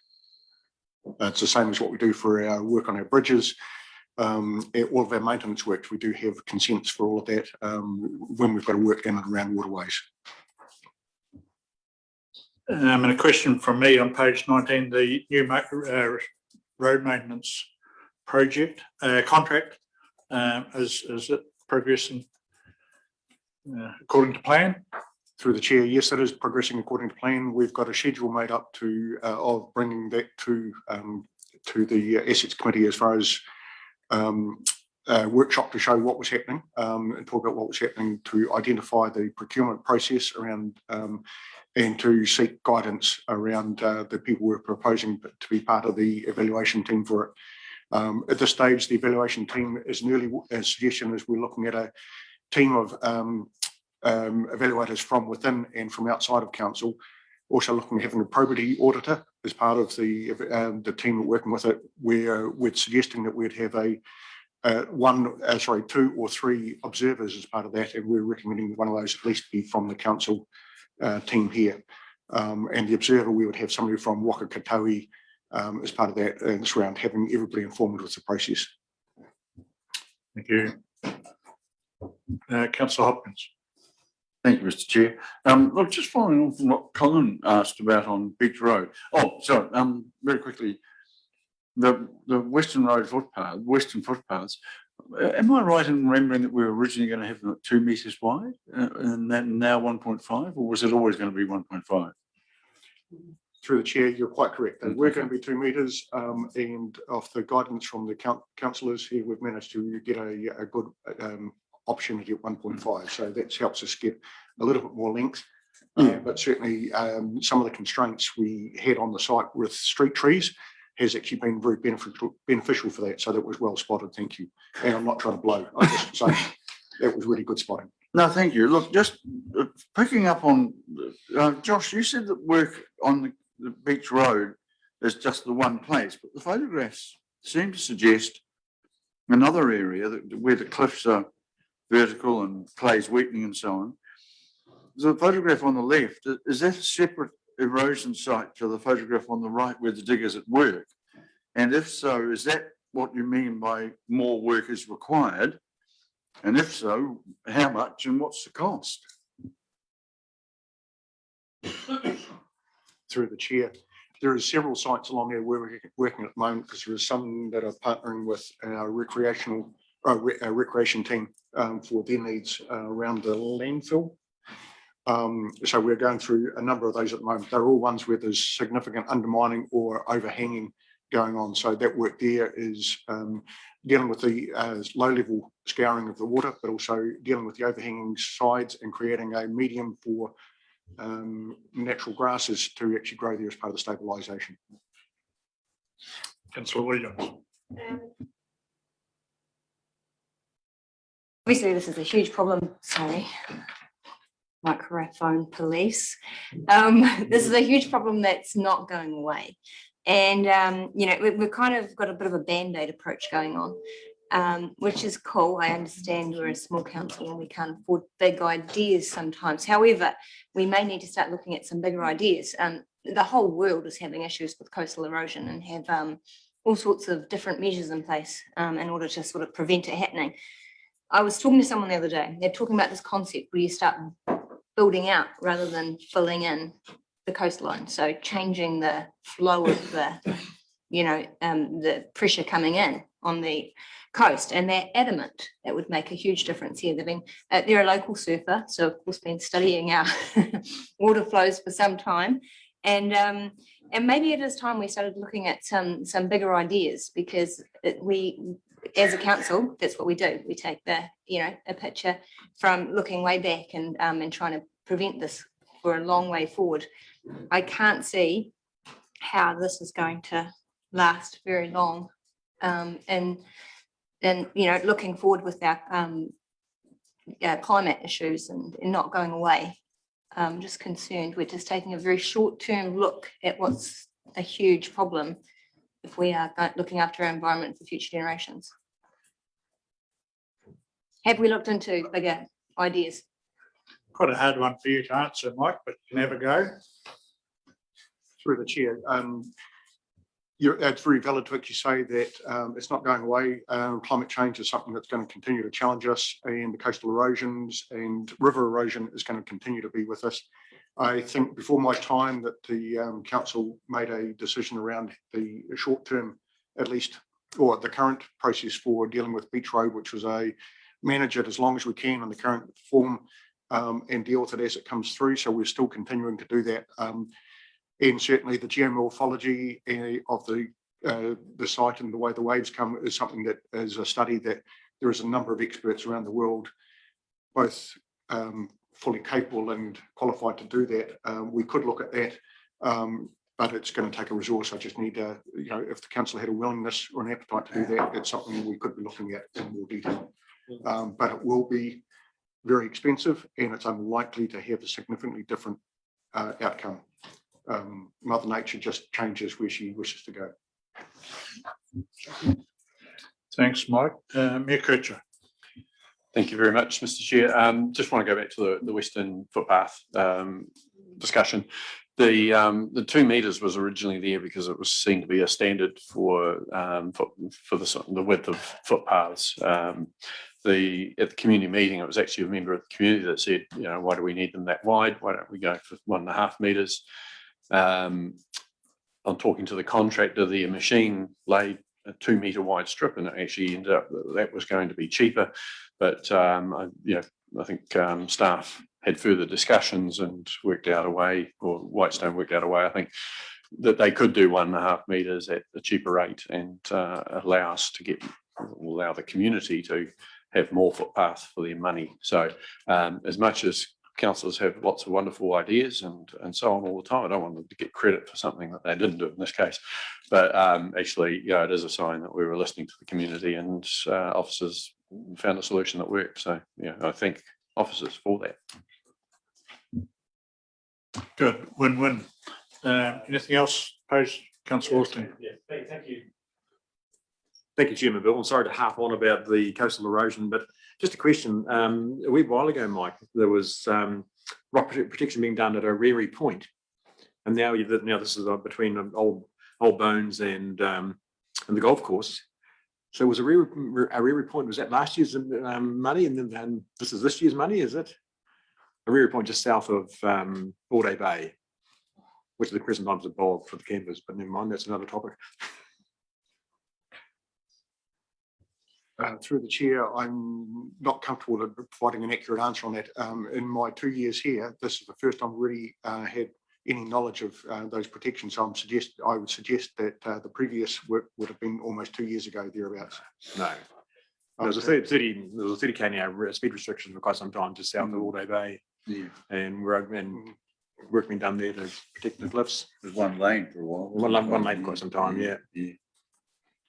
It's the same as what we do for our work on our bridges. All of our maintenance works, we do have consents for all of that when we've got to work in and around waterways. And a question from me on page 19, the new road maintenance project contract, is it progressing according to plan? Through the chair, yes, it is progressing according to plan. We've got a schedule made up of bringing that to the Assets Committee as far as a workshop to show what was happening and talk about what was happening, to identify the procurement process around and to seek guidance around the people we're proposing to be part of the evaluation team for it. At this stage, the evaluation team is an early suggestion as we're looking at a team of evaluators from within and from outside of council, also looking at having a probity auditor as part of the team working with it, where we're suggesting that we'd have two or three observers as part of that, and we're recommending one of those at least be from the council team here. And the observer, we would have somebody from Waka Katawi as part of that, and it's around having everybody informed with the process. Thank you. Councillor Hopkins. Thank you, Mr. Chair. Look, just following on from what Colin asked about on Beach Road. Oh, sorry. Very quickly, the Western Road footpath, Western footpaths. Am I right in remembering that we were originally going to have them at 2 metres wide, and then now 1.5, or was it always going to be 1.5? Through the chair, you're quite correct. They were going to be 2 metres, and off the guidance from the councillors here, we've managed to get a good opportunity at 1.5. So that helps us get a little bit more length. But certainly some of the constraints we had on the site with street trees has actually been very beneficial for that. So that was well spotted. Thank you. And I'm not trying to blow. I just say that was really good spotting. No, thank you. Look, just picking up on Josh, you said that work on the Beach Road is just the one place, but the photographs seem to suggest another area where the cliffs are vertical and clay's weakening and so on. The photograph on the left, is that a separate erosion site to the photograph on the right where the digger's at work? And if so, is that what you mean by more work is required? And if so, how much and what's the cost? Through the chair, there are several sites along there where we're working at the moment, because there are some that are partnering with our recreation team for their needs around the landfill. So we're going through a number of those at the moment. They're all ones where there's significant undermining or overhanging going on. So that work there is dealing with the low-level scouring of the water, but also dealing with the overhanging sides and creating a medium for natural grasses to actually grow there as part of the stabilisation. Councillor Williams. Obviously, this is a huge problem. Sorry, microphone police. This is a huge problem that's not going away. And, you know, we've kind of got a bit of a band-aid approach going on, which is cool. I understand we're a small council and we can't afford big ideas sometimes. However, we may need to start looking at some bigger ideas. The whole world is having issues with coastal erosion and have all sorts of different measures in place in order to sort of prevent it happening. I was talking to someone the other day. They're talking about this concept where you start building out rather than filling in the coastline. So changing the flow of the, you know, the pressure coming in on the coast, and they're adamant that would make a huge difference here. They're a local surfer, so of course been studying our water flows for some time, and maybe it is time we started looking at some bigger ideas, because we, as a council, that's what we do. We take a picture from looking way back and trying to prevent this for a long way forward. I can't see how this is going to last very long. And looking forward with our climate issues and not going away. I'm just concerned we're just taking a very short-term look at what's a huge problem if we are looking after our environment for future generations. Have we looked into bigger ideas? Quite a hard one for you to answer, Mike, but you can have a go. Through the chair. It's very valid to actually say that it's not going away. Climate change is something that's going to continue to challenge us, and the coastal erosions and river erosion is going to continue to be with us. I think before my time that the council made a decision around the short term, at least, or the current process for dealing with Beach Road, which was a manage it as long as we can in the current form and deal with it as it comes through. So we're still continuing to do that. And certainly the geomorphology of the site and the way the waves come is something that is a study that there is a number of experts around the world, both fully capable and qualified to do that. We could look at that, but it's going to take a resource. I just need to, if the council had a willingness or an appetite to do that, it's something we could be looking at in more detail. But it will be very expensive, and it's unlikely to have a significantly different outcome. Mother Nature just changes where she wishes to go. Thanks, Mike. Mayor Kircher. Thank you very much, Mr. Chair. Just want to go back to the Western Footpath discussion. The 2 metres was originally there because it was seen to be a standard for the width of footpaths. At the community meeting, it was actually a member of the community that said, why do we need them that wide? Why don't we go for 1.5 metres? I'm talking to the contractor. The machine laid a 2 metre wide strip, and it actually ended up that was going to be cheaper. But I think staff had further discussions and worked out a way, or Whitestone worked out a way, I think, that they could do 1.5 metres at a cheaper rate and allow the community to have more footpaths for their money. So as much as councillors have lots of wonderful ideas and so on all the time, I don't want them to get credit for something that they didn't do in this case. But actually, it is a sign that we were listening to the community, and officers found a solution that worked. So I thank officers for that. Good, win-win. Anything else, post Councillor Austin? Yeah, thank you. Thank you, Chairman Bill. I'm sorry to harp on about the coastal erosion, but just a question. A wee while ago, Mike, there was rock protection being done at O'Reary Point, and now this is between old Bones and the golf course. So was O'Reary Point, was that last year's money, and then this is this year's money? Is it O'Reary Point just south of Borday Bay, which at the present time is a bog for the campers? But never mind, that's another topic. Through the chair, I'm not comfortable providing an accurate answer on that. In my 2 years here, this is the first time I've really had any knowledge of those protections. So I would suggest that the previous work would have been almost 2 years ago, thereabouts. No. There was a 30 km speed restriction for quite some time just south of Borday Bay. Yeah. And work being done there to protect the cliffs. It was one lane for a while. One lane for quite some time, yeah.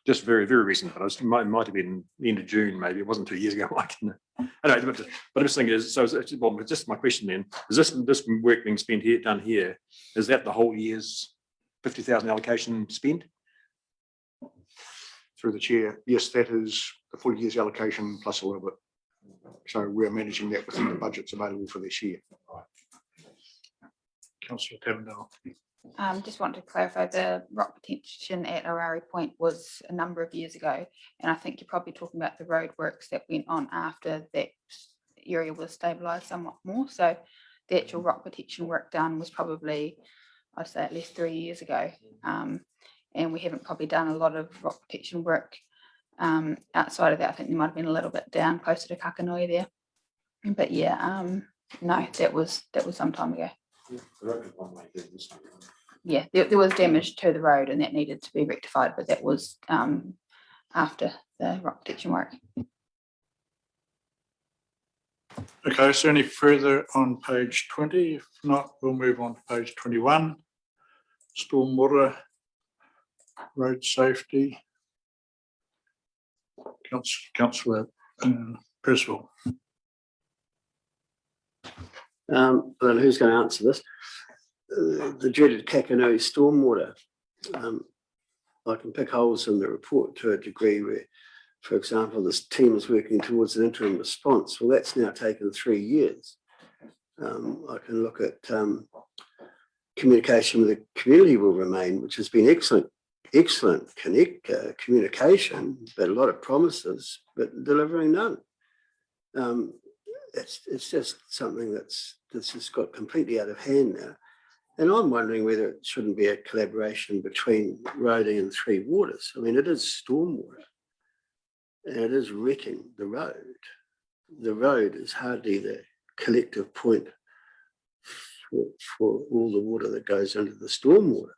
Just very, very recent, but it might have been the end of June, maybe. It wasn't 2 years ago. I don't know, but I'm just thinking, just my question then, is this work being spent here, done here, is that the whole year's 50,000 allocation spent? Through the chair, yes, that is the full year's allocation plus a little bit. So we're managing that within the budgets available for this year. Councillor Tavendale. Just want to clarify, the rock protection at O'Reary Point was a number of years ago, and I think you're probably talking about the road works that went on after that area was stabilised somewhat more. So the actual rock protection work done was probably, I'd say, at least 3 years ago, and we haven't probably done a lot of rock protection work Outside of that, I think there might have been a little bit down closer to Kakanoi there. But yeah, no, that was some time ago. Yeah, there was damage to the road and that needed to be rectified, but that was after the rock protection work. Okay, is there any further on page 20? If not, we'll move on to page 21. Stormwater, road safety. Councillor Percival. I don't know who's going to answer this. The dreaded Kakanoi stormwater. I can pick holes in the report to a degree where, for example, this team is working towards an interim response. Well, that's now taken 3 years. I can look at communication with the community will remain, which has been excellent communication, but a lot of promises, but delivering none. It's just something that's just got completely out of hand now. And I'm wondering whether it shouldn't be a collaboration between roading and Three Waters. I mean, it is stormwater and it is wrecking the road. The road is hardly the collective point for all the water that goes into the stormwater.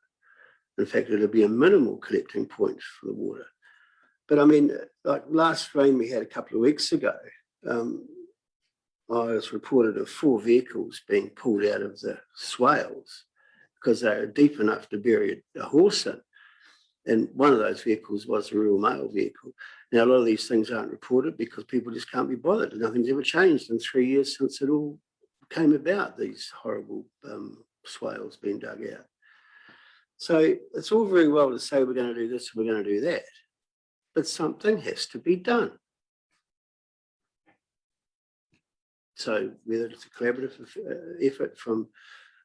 In fact, it'll be a minimal collecting point for the water. But I mean, like last rain we had a couple of weeks ago, I was reported of 4 vehicles being pulled out of the swales because they are deep enough to bury a horse in. And one of those vehicles was a real mail vehicle. Now, a lot of these things aren't reported because people just can't be bothered. Nothing's ever changed in 3 years since it all came about, these horrible swales being dug out. So it's all very well to say we're going to do this, we're going to do that, but something has to be done. So whether it's a collaborative effort from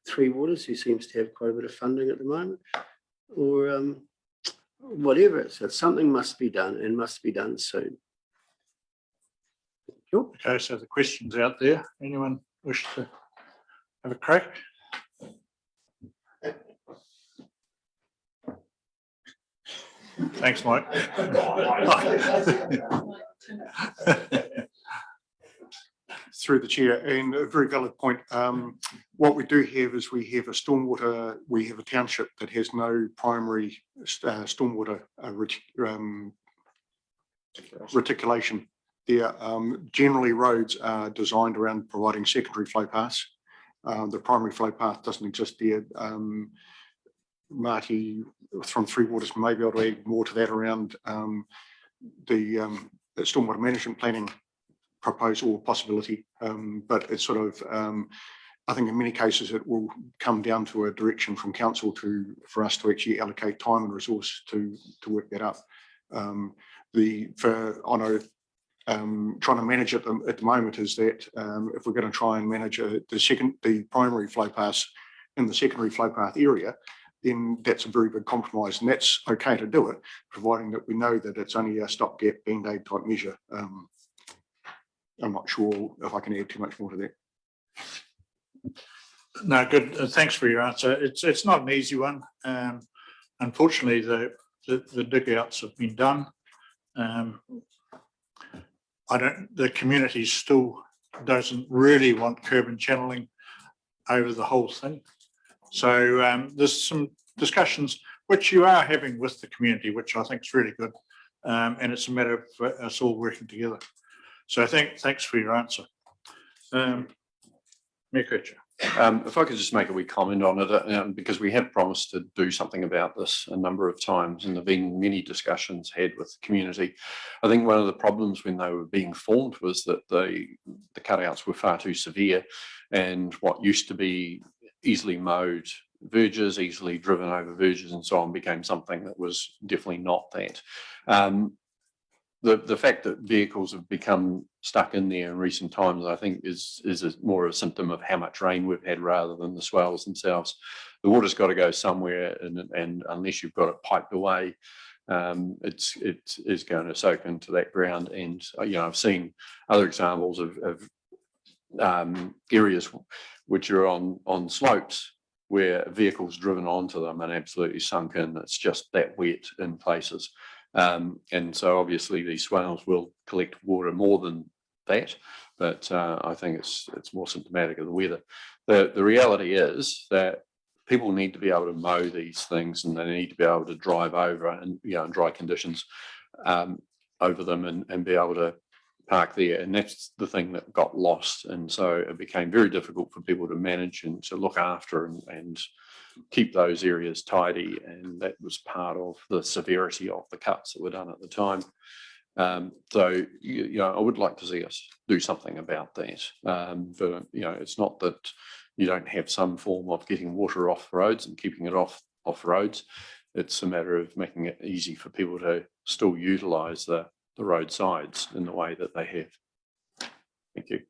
Three Waters, who seems to have quite a bit of funding at the moment, or whatever it is, something must be done and must be done soon. Okay, so the question's out there. Anyone wish to have a crack? Thanks, Mike. Through the chair, and a very valid point. What we do have is we have a township that has no primary stormwater reticulation there. Generally, roads are designed around providing secondary flow paths. The primary flow path doesn't exist there. Marty from Three Waters may be able to add more to that around the stormwater management planning proposal or possibility, but it's sort of I think in many cases it will come down to a direction from council for us to actually allocate time and resource to work that up. Trying to manage it at the moment is that if we're going to try and manage the primary flow paths in the secondary flow path area, then that's a very big compromise, and that's okay to do it, providing that we know that it's only a stopgap band-aid type measure. I'm not sure if I can add too much more to that. No, good. Thanks for your answer. It's not an easy one. Unfortunately, the dig outs have been done. The community still doesn't really want curb and channeling over the whole thing. So there's some discussions which you are having with the community, which I think is really good. And it's a matter of us all working together. So thanks for your answer. Mayor Kircher. If I could just make a wee comment on it, because we have promised to do something about this a number of times, and there have been many discussions had with the community. I think one of the problems when they were being formed was that the cutouts were far too severe, and what used to be easily mowed verges, easily driven over verges and so on, became something that was definitely not that. The fact that vehicles have become stuck in there in recent times, I think, is more of a symptom of how much rain we've had rather than the swales themselves. The water's got to go somewhere, and unless you've got it piped away, it is going to soak into that ground. And I've seen other examples of areas which are on slopes where vehicles driven onto them and absolutely sunk in. It's just that wet in places. And so obviously these swales will collect water more than that, but I think it's more symptomatic of the weather. The reality is that people need to be able to mow these things, and they need to be able to drive over and, you know, in dry conditions over them and be able to park there. And that's the thing that got lost. And so it became very difficult for people to manage and to look after and keep those areas tidy. And that was part of the severity of the cuts that were done at the time. So, you know, I would like to see us do something about that. But, you know, it's not that you don't have some form of getting water off roads and keeping it off roads. It's a matter of making it easy for people to still utilise the roadsides in the way that they have. Thank you.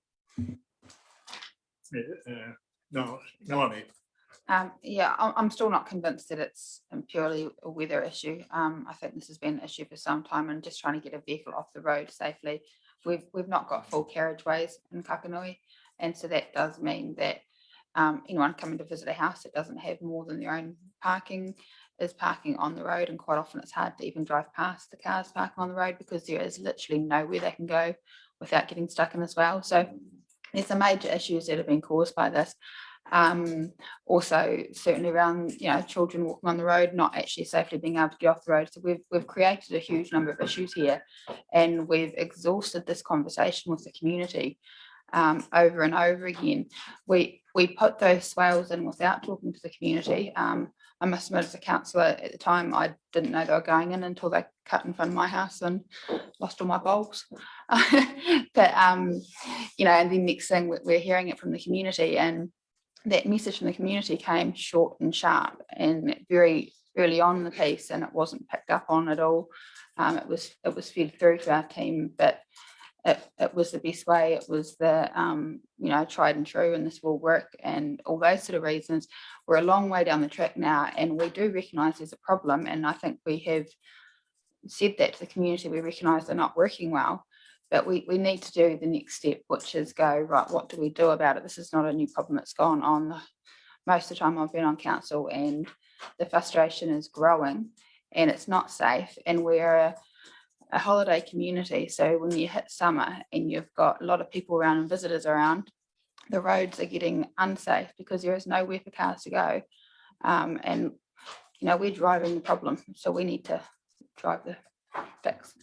No, Yeah, I'm still not convinced that it's purely a weather issue. I think this has been an issue for some time, and just trying to get a vehicle off the road safely. We've not got full carriageways in Kakanui, and so that does mean that anyone coming to visit a house that doesn't have more than their own parking is parking on the road, and quite often it's hard to even drive past the cars parking on the road because there is literally nowhere they can go without getting stuck in as well. So there's some major issues that have been caused by this. Also certainly around, you know, children walking on the road, not actually safely being able to get off the road. So we've created a huge number of issues here, and we've exhausted this conversation with the community over and over again. We put those swales in without talking to the community. I must admit, as a councillor at the time, I didn't know they were going in until they cut in front of my house and lost all my bulbs. But you know, and the next thing we're hearing it from the community, and that message from the community came short and sharp and very early on in the piece, and it wasn't picked up on at all. It was fed through to our team, but it was the best way. It was the you know, tried and true, and this will work, and all those sort of reasons. We're a long way down the track now, and we do recognise there's a problem, and I think we have said that to the community. We recognise they're not working well, but we need to do the next step, which is go, right, what do we do about it? This is not a new problem. It's gone on most of the time I've been on council, and the frustration is growing, and it's not safe. And we're a holiday community, so when you hit summer and you've got a lot of people around and visitors around, the roads are getting unsafe because there is nowhere for cars to go. And you know, we're driving the problem, so we need to drive the fix.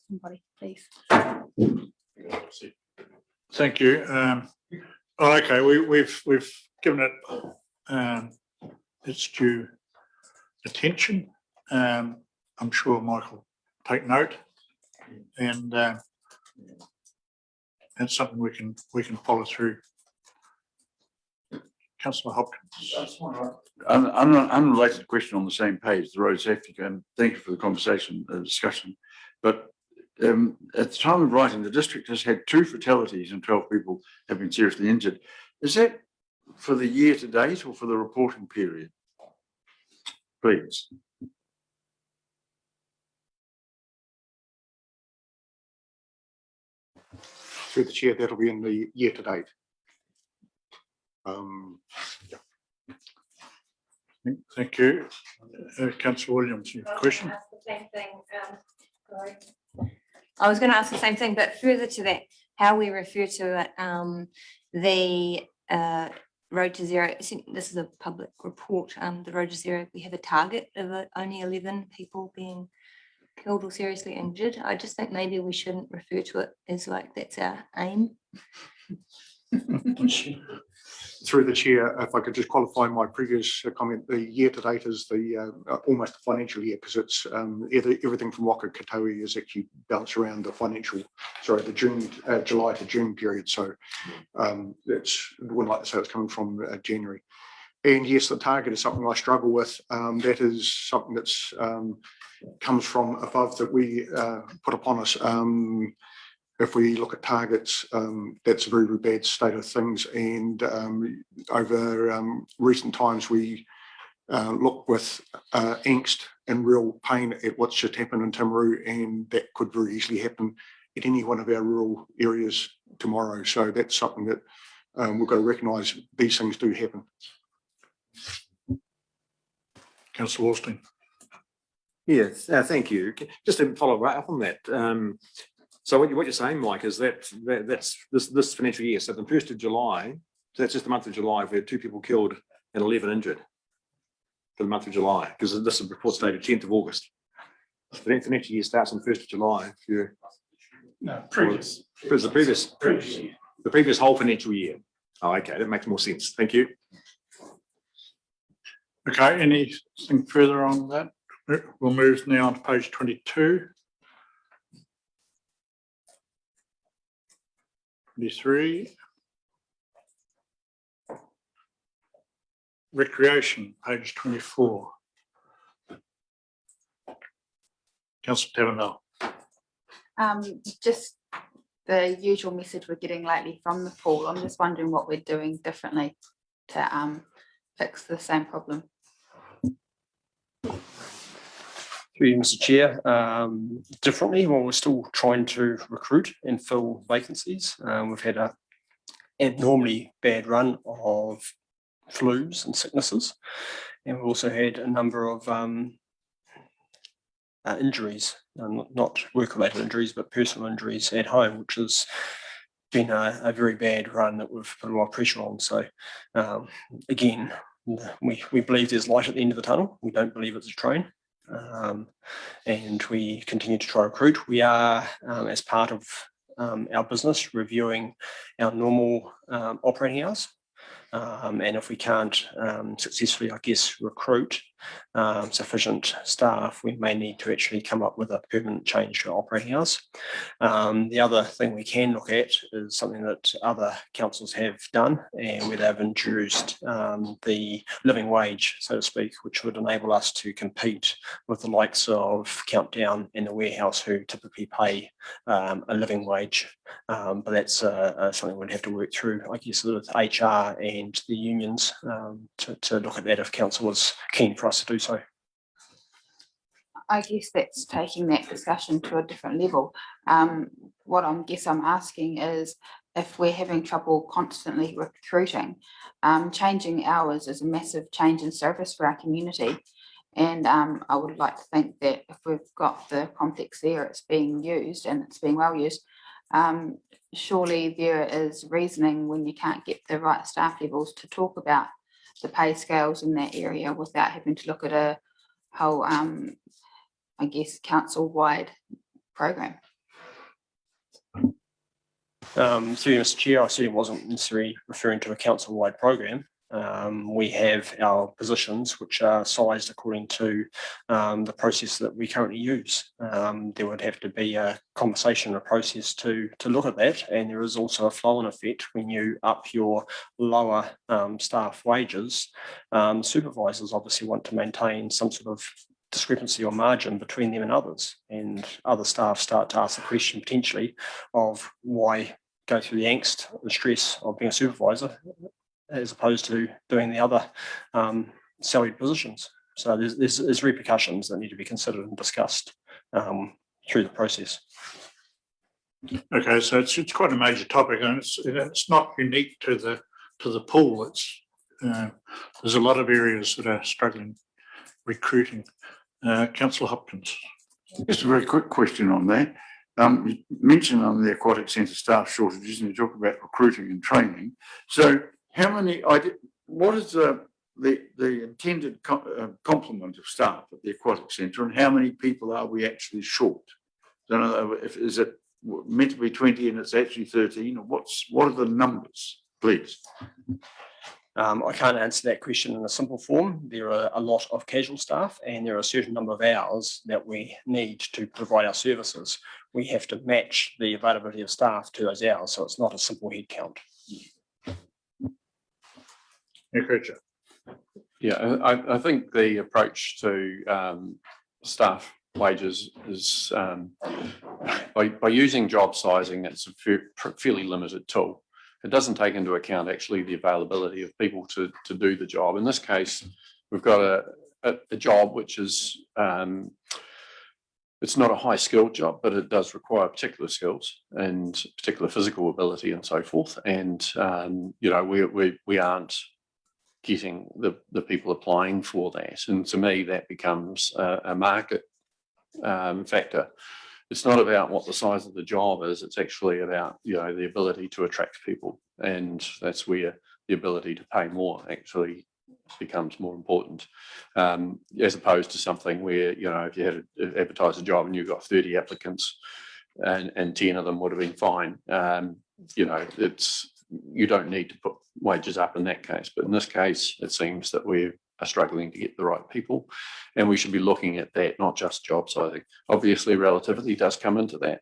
Somebody, please. thank you. Okay, we've given it its due attention. I'm sure Michael take note, and that's something we can follow through. Councillor Hopkins. Unrelated question on the same page, the road safety, and thank you for the discussion. But at the time of writing, the district has had 2 fatalities and 12 people have been seriously injured. Is that for the year to date or for the reporting period? Please. Through the chair, that'll be in the year to date. Yeah. Thank you. Councillor Williams, your question? I was going to ask the same thing, but further to that, how we refer to it, the Road to Zero, this is a public report, the Road to Zero, we have a target of only 11 people being killed or seriously injured. I just think maybe we shouldn't refer to it as like that's our aim. Through the chair, if I could just qualify my previous comment, the year to date is the almost the financial year, because it's everything from Waka Katoa is actually balanced around the financial, sorry, the July to June period. So that's, wouldn't like to say it's coming from January. And yes, the target is something I struggle with. That is something that's comes from above that we put upon us. If we look at targets, that's a very, very bad state of things. And over recent times, we look with angst and real pain at what's just happened in Timaru, and that could very easily happen at any one of our rural areas tomorrow. So that's something that we've got to recognise, these things do happen. Councillor Austin. Yes, thank you. Just to follow right up on that. So what you're saying, Mike, is that's this financial year. So the 1st of July, so that's just the month of July, we had 2 people killed and 11 injured for the month of July, because this is report dated 10th of August. The financial year starts on 1st of July. If you No, previous. It was the previous whole financial year. Oh, okay, that makes more sense. Thank you. Okay, anything further on that? We'll move now on to page 22. 23. Recreation, page 24. Councillor Taverneau. Just the usual message we're getting lately from the pool. I'm just wondering what we're doing differently to fix the same problem. Through you, Mr. Chair, differently, well, we're still trying to recruit and fill vacancies. We've had a abnormally bad run of flus and sicknesses, and we've also had a number of injuries, not work-related injuries, but personal injuries at home, which has been a very bad run that we've put a lot of pressure on. So again, we believe there's light at the end of the tunnel. We don't believe it's a train. And we continue to try to recruit. We are, as part of our business, reviewing our normal operating hours. And if we can't successfully, I guess, recruit sufficient staff, we may need to actually come up with a permanent change to our operating hours. The other thing we can look at is something that other councils have done, and where they've introduced the living wage, so to speak, which would enable us to compete with the likes of Countdown and the Warehouse, who typically pay a living wage. But that's something we'd have to work through, I guess, with HR and the unions to look at that if council was keen for us to do so. I guess that's taking that discussion to a different level. What I'm asking is, if we're having trouble constantly recruiting, changing hours is a massive change in service for our community. And I would like to think that if we've got the complex there, it's being used and it's being well used. Surely there is reasoning when you can't get the right staff levels to talk about the pay scales in that area without having to look at a whole, I guess, council-wide program. Through you, Mr. Chair, I certainly wasn't necessarily referring to a council-wide program. We have our positions which are sized according to the process that we currently use. There would have to be a conversation, a process to look at that, and there is also a flow-on effect when you up your lower staff wages. Supervisors obviously want to maintain some sort of discrepancy or margin between them and others, and other staff start to ask the question potentially of why go through the angst and stress of being a supervisor as opposed to doing the other salaried positions. So there's repercussions that need to be considered and discussed through the process. Okay, so it's quite a major topic, and it's not unique to the pool. It's there's a lot of areas that are struggling recruiting. Councillor Hopkins. Just a very quick question on that. You mentioned on the aquatic centre staff shortages, and you talk about recruiting and training. So how many, what is the intended complement of staff at the aquatic centre, and how many people are we actually short? I don't know, is it meant to be 20 and it's actually 13, or what are the numbers, please? I can't answer that question in a simple form. There are a lot of casual staff, and there are a certain number of hours that we need to provide our services. We have to match the availability of staff to those hours, so it's not a simple head count. Yeah, I think the approach to staff wages is by using job sizing, it's a fairly limited tool. It doesn't take into account actually the availability of people to do the job. In this case, we've got a job which is, it's not a high skilled job, but it does require particular skills and particular physical ability and so forth. And, you know, we aren't getting the people applying for that. And to me, that becomes a market factor. It's not about what the size of the job is. It's actually about, you know, the ability to attract people. And that's where the ability to pay more actually becomes more important, as opposed to something where, you know, if you had to advertise a job and you've got 30 applicants and 10 of them would have been fine, you know, you don't need to put wages up in that case. But in this case, it seems that we are struggling to get the right people, and we should be looking at that, not just job sizing. Obviously, relativity does come into that,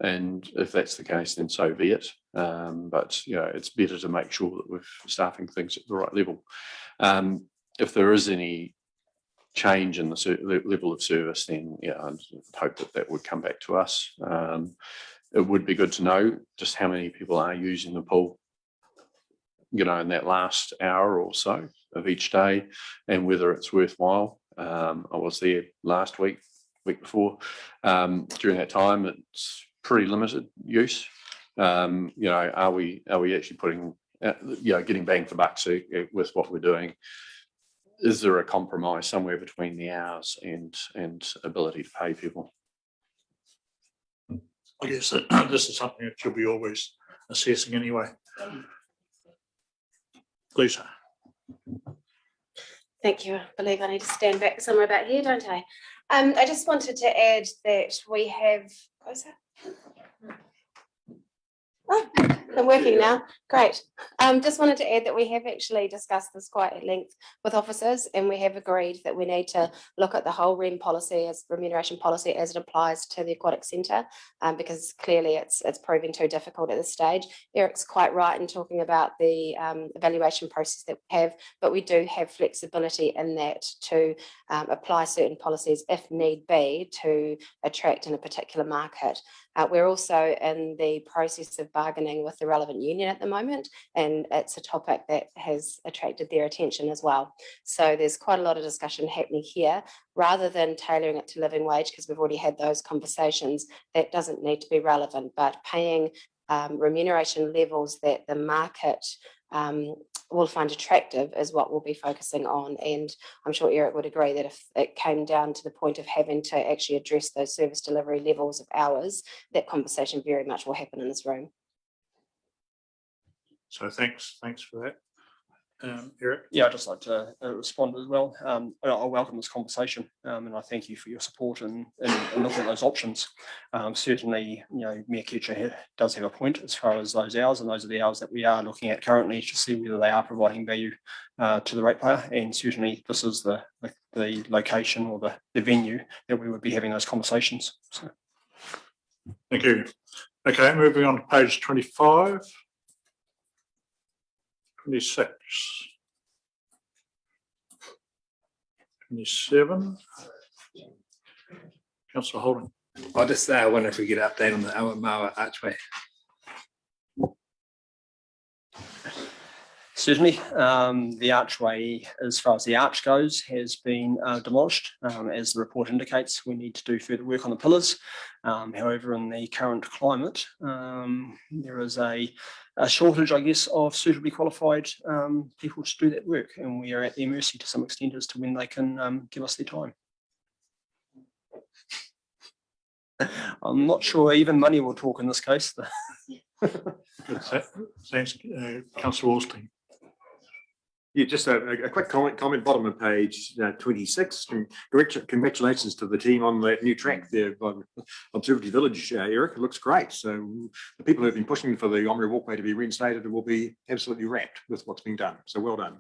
and if that's the case, then so be it. But you know, it's better to make sure that we're staffing things at the right level. If there is any change in the level of service, then yeah, I'd hope that that would come back to us. It would be good to know just how many people are using the pool, you know, in that last hour or so of each day, and whether it's worthwhile. I was there last week before. During that time, it's pretty limited use. You know, are we actually putting, you know, getting bang for buck with what we're doing? Is there a compromise somewhere between the hours and ability to pay people? I guess this is something that you'll be always assessing anyway. Lisa. Thank you. I believe I need to stand back somewhere about here, don't I? I just wanted to add that we have, what is that? Oh, I'm working now. Great. Just wanted to add that we have actually discussed this quite at length with officers, and we have agreed that we need to look at the whole remuneration policy as it applies to the aquatic centre, because clearly it's proving too difficult at this stage. Eric's quite right in talking about the evaluation process that we have, but we do have flexibility in that to apply certain policies if need be to attract in a particular market. We're also in the process of bargaining with the relevant union at the moment, and it's a topic that has attracted their attention as well. So there's quite a lot of discussion happening here. Rather than tailoring it to living wage, because we've already had those conversations, that doesn't need to be relevant, but paying remuneration levels that the market will find attractive is what we'll be focusing on. And I'm sure Eric would agree that if it came down to the point of having to actually address those service delivery levels of hours, that conversation very much will happen in this room. So thanks for that. Eric? Yeah, I'd just like to respond as well. I welcome this conversation, and I thank you for your support in looking at those options. Certainly, you know, Mayor Ketcher does have a point as far as those hours, and those are the hours that we are looking at currently to see whether they are providing value to the ratepayer. And certainly, this is the location or the venue that we would be having those conversations. So. Thank you. Okay, moving on to page 25. 26, 27. Councillor Holding. I just wonder if we get an update on the Awamawa Archway. Certainly, the archway, as far as the arch goes, has been demolished. As the report indicates, we need to do further work on the pillars. However, in the current climate, there is a shortage, I guess, of suitably qualified people to do that work, and we are at their mercy to some extent as to when they can give us their time. I'm not sure even money will talk in this case. Thanks, Councillor Alston. Yeah, just a quick comment, bottom of page 26. Congratulations to the team on that new track there by Observatory Village, Eric. It looks great. So the people who have been pushing for the Omri Walkway to be reinstated will be absolutely rapt with what's being done. So well done.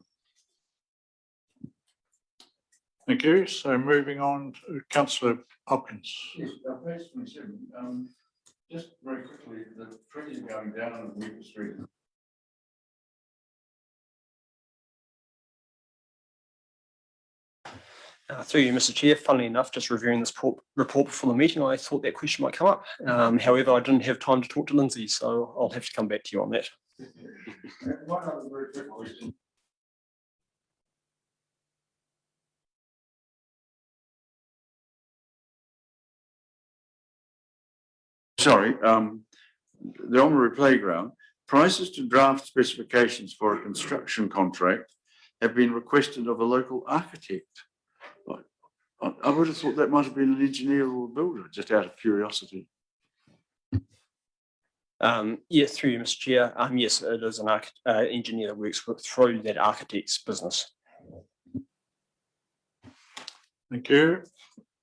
Thank you. So moving on to Councillor Hopkins. Yes, page 27. Just very quickly, the trees are going down on Weaver Street. Through you, Mr. Chair, funnily enough, just reviewing this report before the meeting, I thought that question might come up. However, I didn't have time to talk to Lindsay, so I'll have to come back to you on that. One other very quick question. Sorry, the Omri Playground, prices to draft specifications for a construction contract have been requested of a local architect. I would have thought that might have been an engineer or a builder, just out of curiosity. Yeah, through you, Mr. Chair. Yes, it is an engineer that works through that architect's business. Thank you.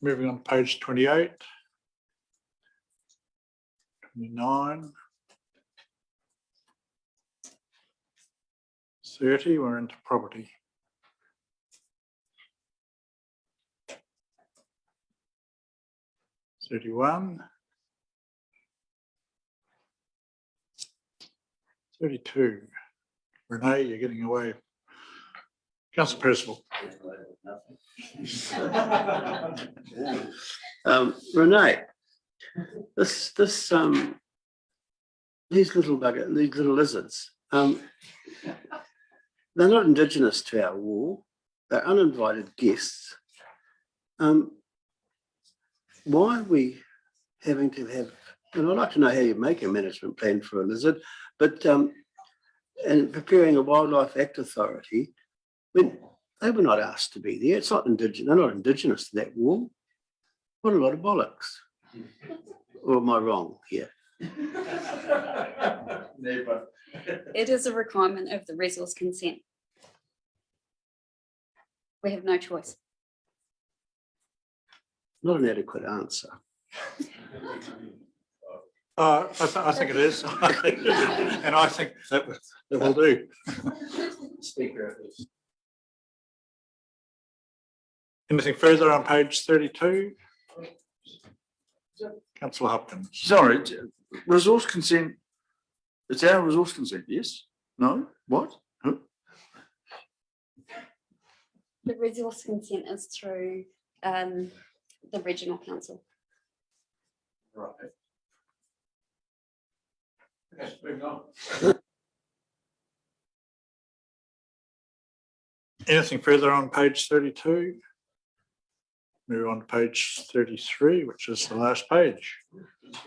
Moving on to page 28. 29. 30, we're into property. $31. 32. Renee, you're getting away. Councillor Percival. Renee, these little lizards, they're not indigenous to our wall. They're uninvited guests. Why are we having to have, and I'd like to know how you make a management plan for a lizard, but and preparing a Wildlife Act Authority, when they were not asked to be there. It's not indigenous, they're not indigenous to that wall. What a lot of bollocks. Or am I wrong here? Never. It is a requirement of the resource consent. We have no choice. Not an adequate answer. I think it is. And I think that will do. Speaker. Anything further on page 32? Councillor Hopkins. Sorry, resource consent. It's our resource consent, yes? No? What? Huh? The resource consent is through the regional council. Right. Okay, moving on. Anything further on page 32? Move on to page 33, which is the last page.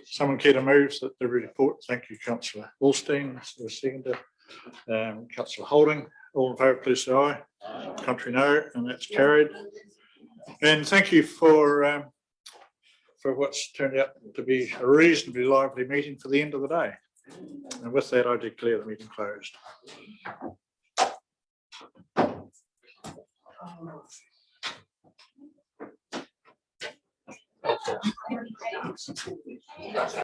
Someone care to move that the report? Thank you, Councillor Wolstein, the seconder. Councillor Holding, all in favour, please say aye. Contrary, no, and that's carried. And thank you for what's turned out to be a reasonably lively meeting for the end of the day. And with that, I declare the meeting closed.